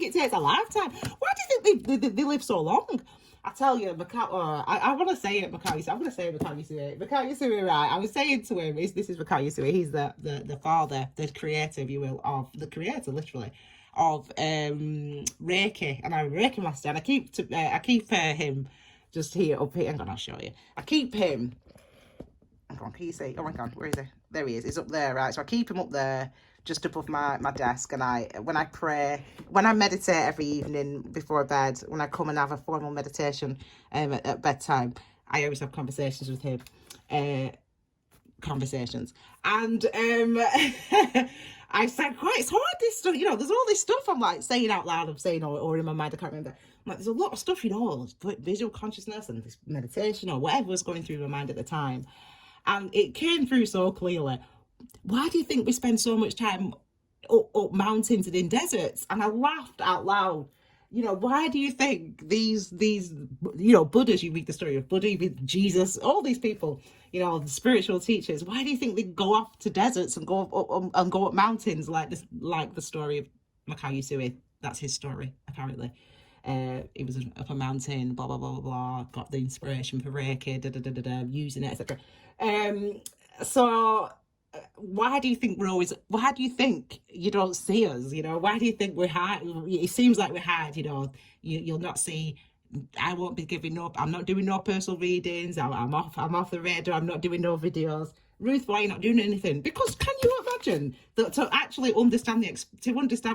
it takes a lifetime? Why do you think they live so long? I tell you, I want to say it, Mikao. I'm going to say it, Mikao Yusui, right? I was saying to him, this is Mikao Yusui. He's the father, the creator, if you will, literally, of Reiki, and I'm a Reiki master, and I keep him just here up here. Hang on, I'll show you. I keep him. Hang on, can you see? Oh my God, where is he? There he is. He's up there, right? So I keep him up there, just above my desk, and when I pray, when I meditate every evening before bed, when I come and have a formal meditation at bedtime, I always have conversations with him. And I said, quite, it's hard, this stuff, there's all this stuff I'm like saying out loud, I'm saying, or in my mind, I can't remember. I'm like, there's a lot of stuff, visual consciousness and this meditation or whatever was going through my mind at the time. And it came through so clearly. Why do you think we spend so much time up mountains and in deserts? And I laughed out loud. Why do you think these Buddhas, you read the story of Buddha, you read Jesus, all these people, the spiritual teachers, why do you think they go off to deserts and go up mountains like this, like the story of Mikao Yusui? That's his story, apparently. He was up a mountain, blah, blah, blah, blah, blah, got the inspiration for Reiki, using it, etc. So why do you think why do you think you don't see us? Why do you think we're hide? It seems like we hide, you'll not see. I won't be giving up. I'm not doing no personal readings. I'm off the radar. I'm not doing no videos. Ruth, why are you not doing anything? Because can you imagine that to actually understand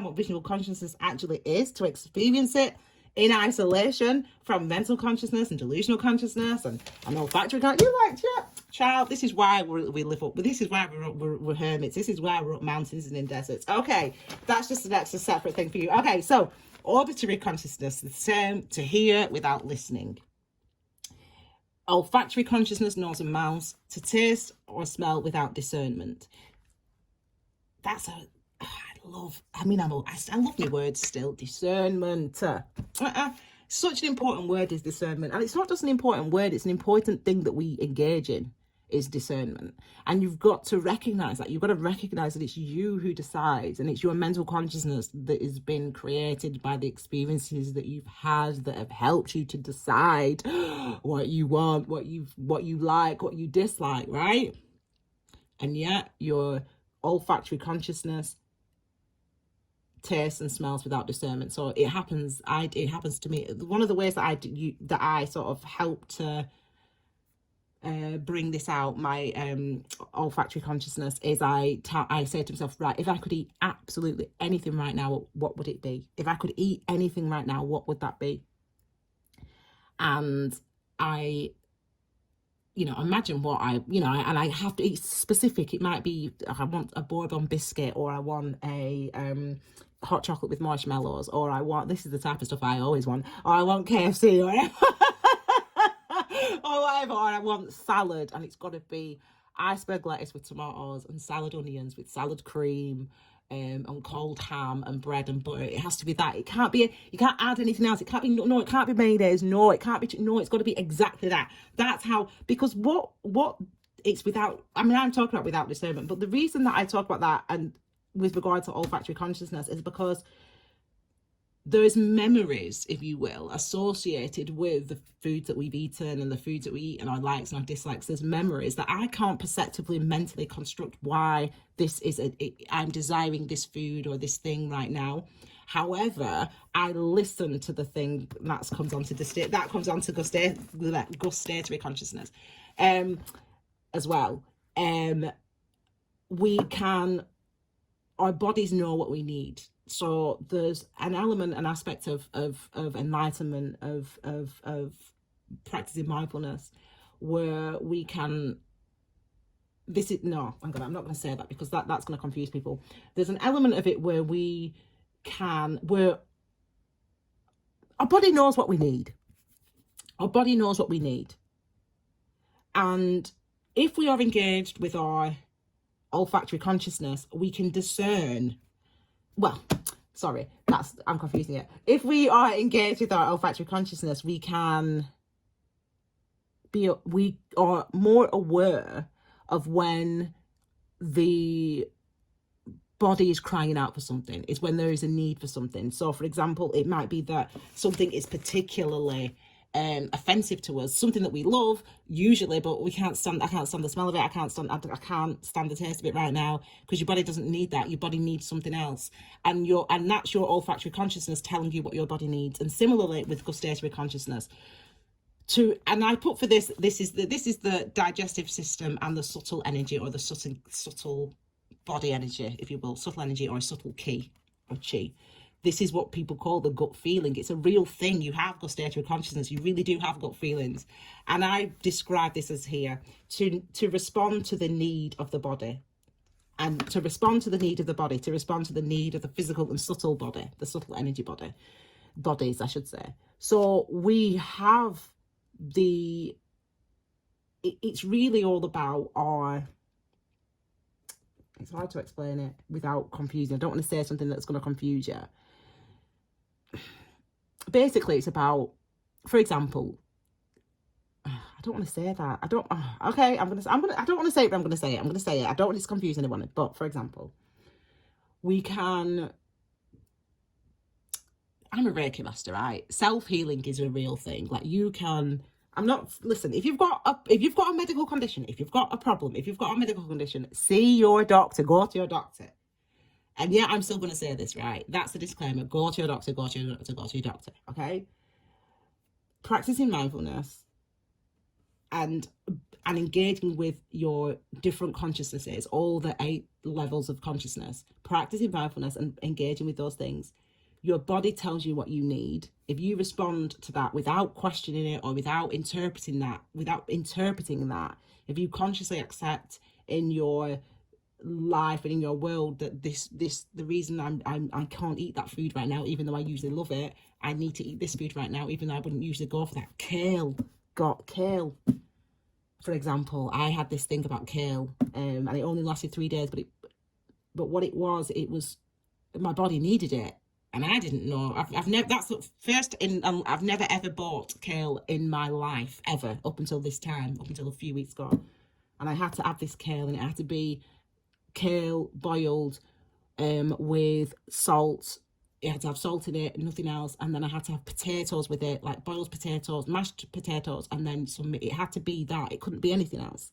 what visual consciousness actually is, to experience it in isolation from mental consciousness and delusional consciousness and olfactory consciousness. You're like, yeah, child, this is why we live up. This is why we're hermits. This is why we're up mountains and in deserts. Okay, that's just a separate thing for you. Okay, so auditory consciousness, the same, to hear without listening. Olfactory consciousness, nose and mouth, to taste or smell without discernment. I love my words still. Discernment. Such an important word is discernment. And it's not just an important word, it's an important thing that we engage in, is discernment. And you've got to recognize that. You've got to recognize that it's you who decides, and it's your mental consciousness that has been created by the experiences that you've had that have helped you to decide what you want, what you like, what you dislike, right? And yet your olfactory consciousness tastes and smells without discernment. So it happens to me. One of the ways that I sort of help to bring this out, my olfactory consciousness, is I say to myself, right, if I could eat absolutely anything right now, what would it be? If I could eat anything right now, what would that be? And I, imagine what and I have to eat specific. It might be I want a bourbon biscuit, or I want a hot chocolate with marshmallows, or I want, this is the type of stuff I always want, or I want KFC, or or whatever, or I want salad, and it's got to be iceberg lettuce with tomatoes and salad onions with salad cream, and cold ham and bread and butter. It has to be that. It can't be, you can't add anything else. It can't be, no, it can't be mayonnaise. No, it can't be, no, it's got to be exactly that. That's how, because what it's without, I mean, I'm talking about without discernment, but the reason that I talk about that and with regard to olfactory consciousness is because there's memories, if you will, associated with the foods that we've eaten and the foods that we eat and our likes and our dislikes. There's memories that I can't perceptively mentally construct why this is I'm desiring this food or this thing right now. However, I listen to the thing that comes onto gustatory consciousness as well. We can, our bodies know what we need. So there's an element, an aspect of enlightenment, of practicing mindfulness, where we can, I'm not going to say that, because that's going to confuse people. There's an element of it where where our body knows what we need. Our body knows what we need. And if we are engaged with our olfactory consciousness, we can discern, I'm confusing it. If we are engaged with our olfactory consciousness, we are more aware of when the body is crying out for something. It's when there is a need for something. So, for example, it might be that something is particularly offensive to us, something that we love usually, but I can't stand the smell of it. I can't stand the taste of it right now, because your body doesn't need that. Your body needs something else, and that's your olfactory consciousness telling you what your body needs. And similarly with gustatory consciousness, and I put for this is the digestive system and the subtle energy, or the subtle body energy, if you will, subtle energy, or a subtle ki or chi. This is what people call the gut feeling. It's a real thing. You have gustatory consciousness. You really do have gut feelings. And I describe this as here to respond to the need of the body, and to respond to the need of the body, to respond to the need of the physical and subtle body, the subtle energy bodies, I should say. So we have it's really all about it's hard to explain it without confusing. I don't want to say something that's going to confuse you. Basically, it's about, for example, I don't want to say that. I don't want to say it, but I'm going to say it. I don't want to confuse anyone. But for example, I'm a Reiki master, right? Self-healing is a real thing. Like, listen, if you've got a medical condition, if you've got a problem, if you've got a medical condition, see your doctor, go to your doctor. And yeah, I'm still going to say this, right? That's the disclaimer. Go to your doctor, okay? Practicing mindfulness and engaging with your different consciousnesses, all the 8 levels of consciousness, practicing mindfulness and engaging with those things. Your body tells you what you need. If you respond to that without questioning it, or without interpreting that, if you consciously accept in your life and in your world that the reason I can't eat that food right now, even though I usually love it, I need to eat this food right now, even though I wouldn't usually go for that. Kale, for example. I had this thing about kale, and it only lasted 3 days, but what it was my body needed it. And I didn't know. I've never ever bought kale in my life, ever, up until this time, up until a few weeks ago. And I had to have this kale, and it had to be kale boiled with salt. It had to have salt in it, nothing else. And then I had to have potatoes with it, like boiled potatoes, mashed potatoes, and then it had to be that. It couldn't be anything else.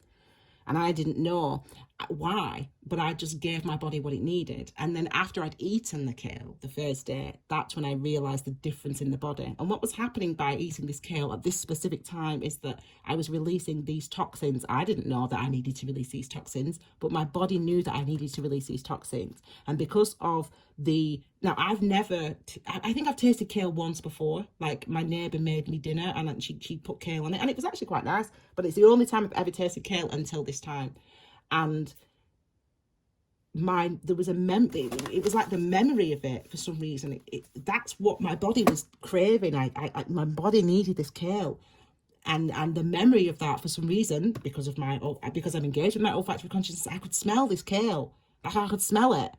And I didn't know why, but I just gave my body what it needed. And then after I'd eaten the kale the first day, that's when I realised the difference in the body. And what was happening by eating this kale at this specific time is that I was releasing these toxins. I didn't know that I needed to release these toxins, but my body knew that I needed to release these toxins. And because of the Now, I've never, I think I've tasted kale once before. Like, my neighbour made me dinner and she put kale on it, and it was actually quite nice. But it's the only time I've ever tasted kale until this time. And there was a memory. It was like the memory of it for some reason. That's what my body was craving. My body needed this kale. And the memory of that, for some reason, because I'm engaged with my olfactory consciousness, I could smell this kale. I could smell it,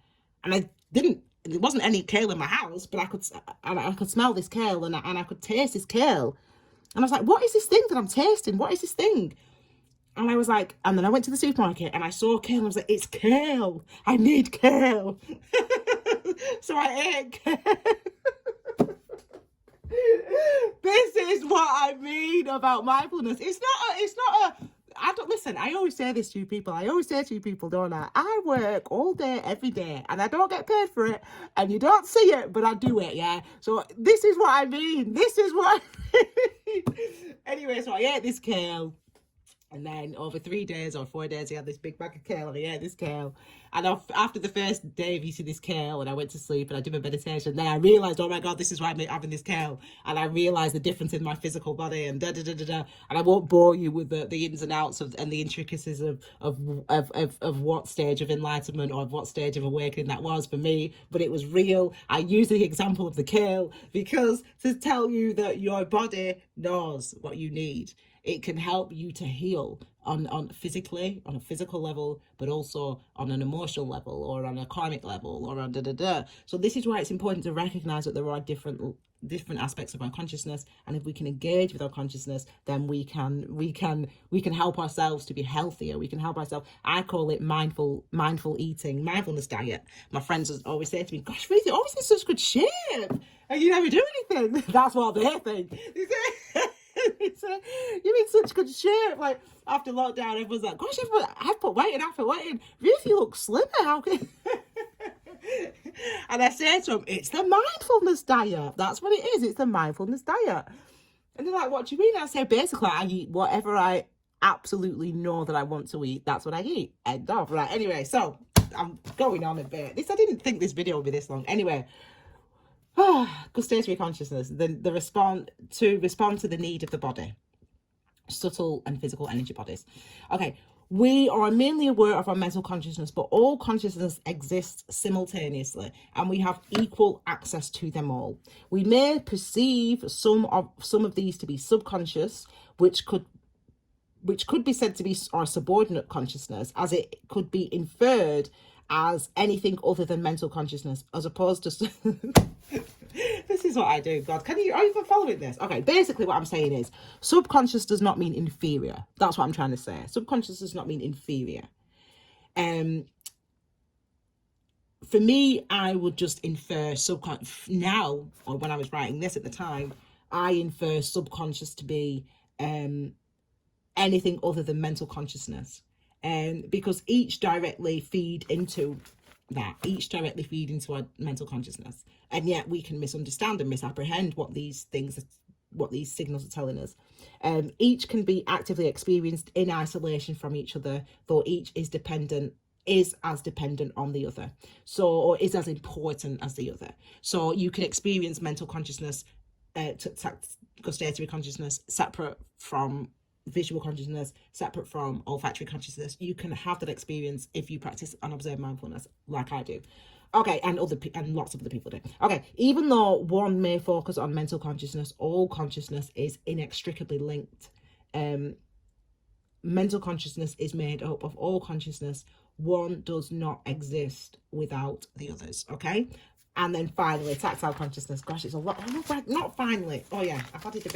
and I didn't. There wasn't any kale in my house, but I could smell this kale, and I could taste this kale, and I was like, "What is this thing that I'm tasting? What is this thing?" And I was like, and then I went to the supermarket and I saw kale, and I was like, "It's kale. I need kale." So I ate kale. This is what I mean about mindfulness. It's not a, I don't, listen, I always say this to people. I always say to people, don't I? I work all day, every day, and I don't get paid for it, and you don't see it, but I do it, yeah? So this is what I mean. This is what I mean. Anyway, so I ate this kale. And then over 3 days or 4 days, he had this big bag of kale, and he ate this kale. And after the first day of eating this kale, and I went to sleep and I did my meditation, then I realised, oh my God, this is why I'm having this kale. And I realised the difference in my physical body and da-da-da-da-da. And I won't bore you with the ins and outs and the intricacies of what stage of enlightenment or of what stage of awakening that was for me. But it was real. I use the example of the kale because to tell you that your body knows what you need. It can help you to heal on physically, on a physical level, but also on an emotional level or on a karmic level or on da-da-da. So this is why it's important to recognize that there are different aspects of our consciousness, and if we can engage with our consciousness, then we can help ourselves to be healthier. We can help ourselves. I call it mindful eating, mindfulness diet. My friends always say to me, "Gosh, Ruth, you're always in such good shape and you never do anything." That's what they think. They say, "You're in such good shape." Like, after lockdown, everyone's like, "Gosh, I've put weight in, I've put weight in. Ruth, you look slimmer. How can..." And I say to them, "It's the mindfulness diet. That's what it is. It's the mindfulness diet." And they're like, "What do you mean?" I say, basically, I eat whatever I absolutely know that I want to eat. That's what I eat. End of. Right. Anyway, so I'm going on a bit. I didn't think this video would be this long. Anyway. Gustatory consciousness, the respond to the need of the body, subtle and physical energy bodies. Okay, we are mainly aware of our mental consciousness, but all consciousness exists simultaneously, and we have equal access to them all. We may perceive some of these to be subconscious, which could be said to be our subordinate consciousness, as it could be inferred as anything other than mental consciousness, as opposed to this is what I do. God, are you following this? Okay, basically what I'm saying is subconscious does not mean inferior. That's what I'm trying to say. Subconscious does not mean inferior. For me, I would just infer now, or when I was writing this at the time, I infer subconscious to be anything other than mental consciousness. Because each directly feed into our mental consciousness, and yet we can misunderstand and misapprehend what these signals are telling us. Each can be actively experienced in isolation from each other, though each is as dependent on the other, or is as important as the other. So you can experience mental consciousness, gustatory consciousness, separate from visual consciousness, separate from olfactory consciousness. You can have that experience if you practice and observe mindfulness like I do. Okay, and lots of other people do. Okay, even though one may focus on mental consciousness, all consciousness is inextricably linked. Mental consciousness is made up of all consciousness. One does not exist without the others. Okay. And then finally, tactile consciousness. Gosh, it's a lot. Not finally. Oh yeah, I've added a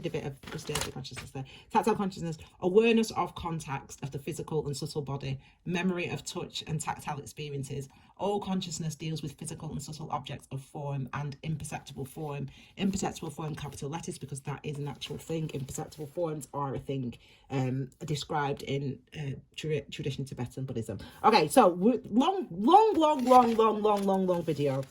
bit of gustatory consciousness there. Tactile consciousness, awareness of context of the physical and subtle body, memory of touch and tactile experiences. All consciousness deals with physical and subtle objects of form and imperceptible form. Imperceptible form, capital letters, because that is an actual thing. Imperceptible forms are a thing described in traditional Tibetan Buddhism. Okay, so long video.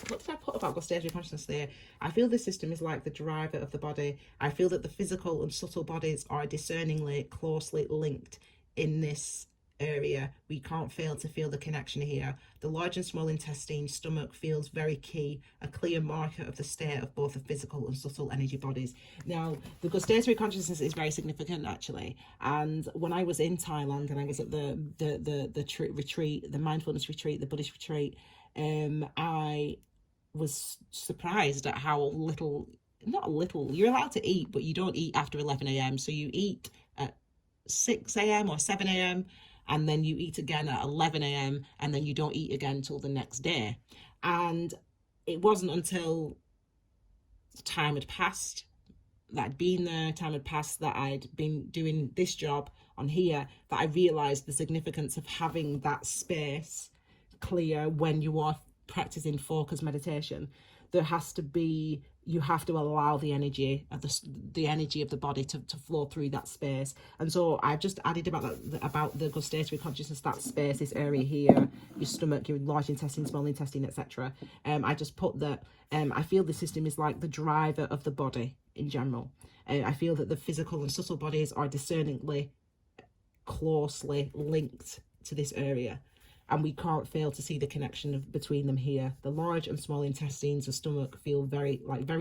What did I put about gustatory consciousness there? I feel the system is like the driver of the body. I feel that the physical and subtle bodies are discerningly closely linked in this area. We can't fail to feel the connection here. The large and small intestine, stomach feels very key, a clear marker of the state of both the physical and subtle energy bodies. Now, the gustatory consciousness is very significant, actually. And when I was in Thailand and I was at the retreat, the mindfulness retreat, the Buddhist retreat, I was surprised at how little, not little, you're allowed to eat, but you don't eat after 11 a.m. So you eat at 6 a.m. or 7 a.m. and then you eat again at 11 a.m. and then you don't eat again until the next day. And it wasn't until time had passed, that I'd been there, time had passed, that I'd been doing this job on here, that I realised the significance of having that space clear when you are practicing focus meditation. There has to be, you have to allow the energy of the energy of the body to flow through that space. And so I've just added about the gustatory consciousness, that space, this area here, your stomach, your large intestine, small intestine, etc. I just put that I feel the system is like the driver of the body in general. I feel that the physical and subtle bodies are discerningly closely linked to this area. And we can't fail to see the connection between them here. The large and small intestines, the stomach feel very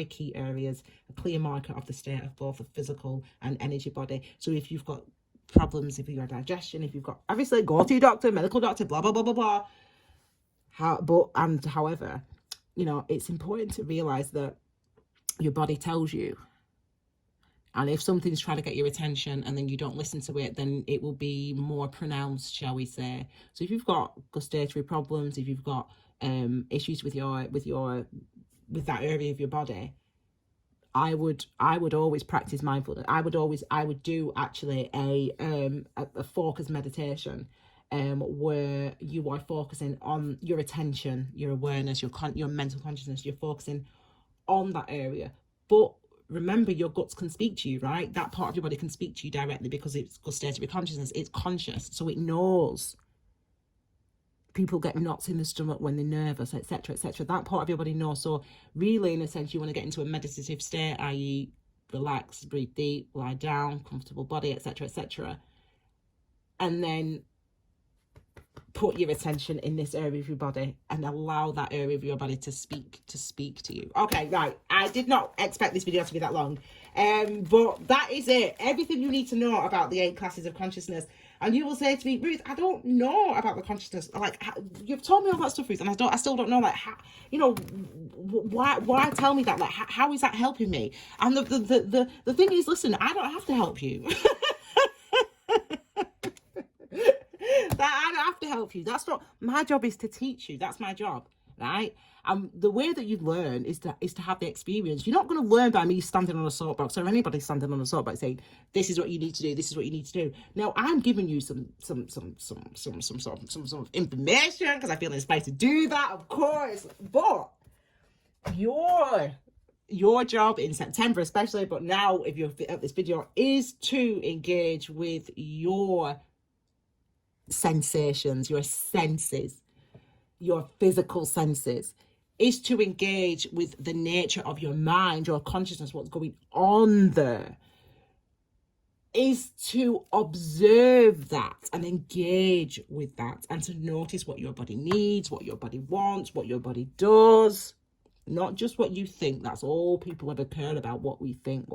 key areas, a clear marker of the state of both the physical and energy body. So if you've got problems, if you've got digestion, if you've got, obviously go to your doctor, medical doctor, blah, blah, blah, blah, blah. However, you know, it's important to realize that your body tells you. And if something's trying to get your attention and then you don't listen to it, then it will be more pronounced, shall we say. So if you've got gustatory problems, if you've got issues with that area of your body, I would always practice mindfulness. I would do actually a focus meditation where you are focusing on your attention, your awareness, your mental consciousness. You're focusing on that area, but remember, your guts can speak to you, right? That part of your body can speak to you directly because it's gustatory consciousness. It's conscious, so it knows. People get knots in the stomach when they're nervous, etc., etc. That part of your body knows. So really, in a sense, you want to get into a meditative state, i.e. relax, breathe deep, lie down, comfortable body, etc., etc. And then put your attention in this area of your body and allow that area of your body to speak to you. Okay, right. I did not expect this video to be that long, but that is it. Everything you need to know about the 8 classes of consciousness. And you will say to me, Ruth, I don't know about the consciousness. Like, you've told me all that stuff, Ruth, and I still don't know, like, how, you know, why tell me that? Like, how is that helping me? And the thing is, listen, I don't have to help you. I don't have to help you. That's not my job. Is to teach you. That's my job, right? And the way that you learn is to have the experience. You're not going to learn by me standing on a soapbox or anybody standing on a soapbox saying, "This is what you need to do. This is what you need to do." Now, I'm giving you some information because I feel inspired to do that, of course. But your job in September, especially, but now if you're at this video, is to engage with your sensations, your senses, your physical senses, is to engage with the nature of your mind, your consciousness, what's going on there, is to observe that and engage with that and to notice what your body needs, what your body wants, what your body does, not just what you think. That's all people ever care about, what we think.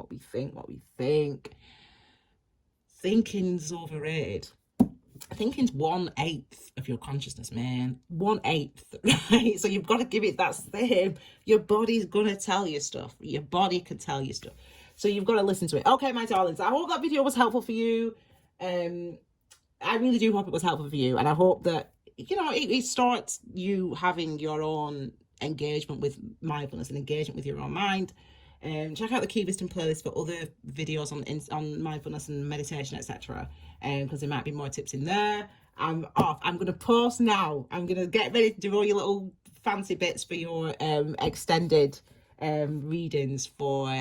Thinking's overrated. Thinking's 1/8 of your consciousness, man. 1/8, right? So you've got to give it that same. Your body's gonna tell you stuff. Your body can tell you stuff. So you've got to listen to it. Okay, my darlings, I hope that video was helpful for you. I really do hope it was helpful for you. And I hope that, you know, it starts you having your own engagement with mindfulness and engagement with your own mind. Check out the Key Wisdom playlist for other videos on mindfulness and meditation, etc. Because there might be more tips in there. I'm off. I'm going to pause now. I'm going to get ready to do all your little fancy bits for your extended readings for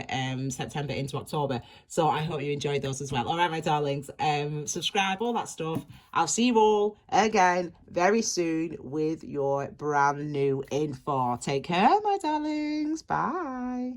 September into October. So I hope you enjoyed those as well. All right, my darlings. Subscribe, all that stuff. I'll see you all again very soon with your brand new info. Take care, my darlings. Bye.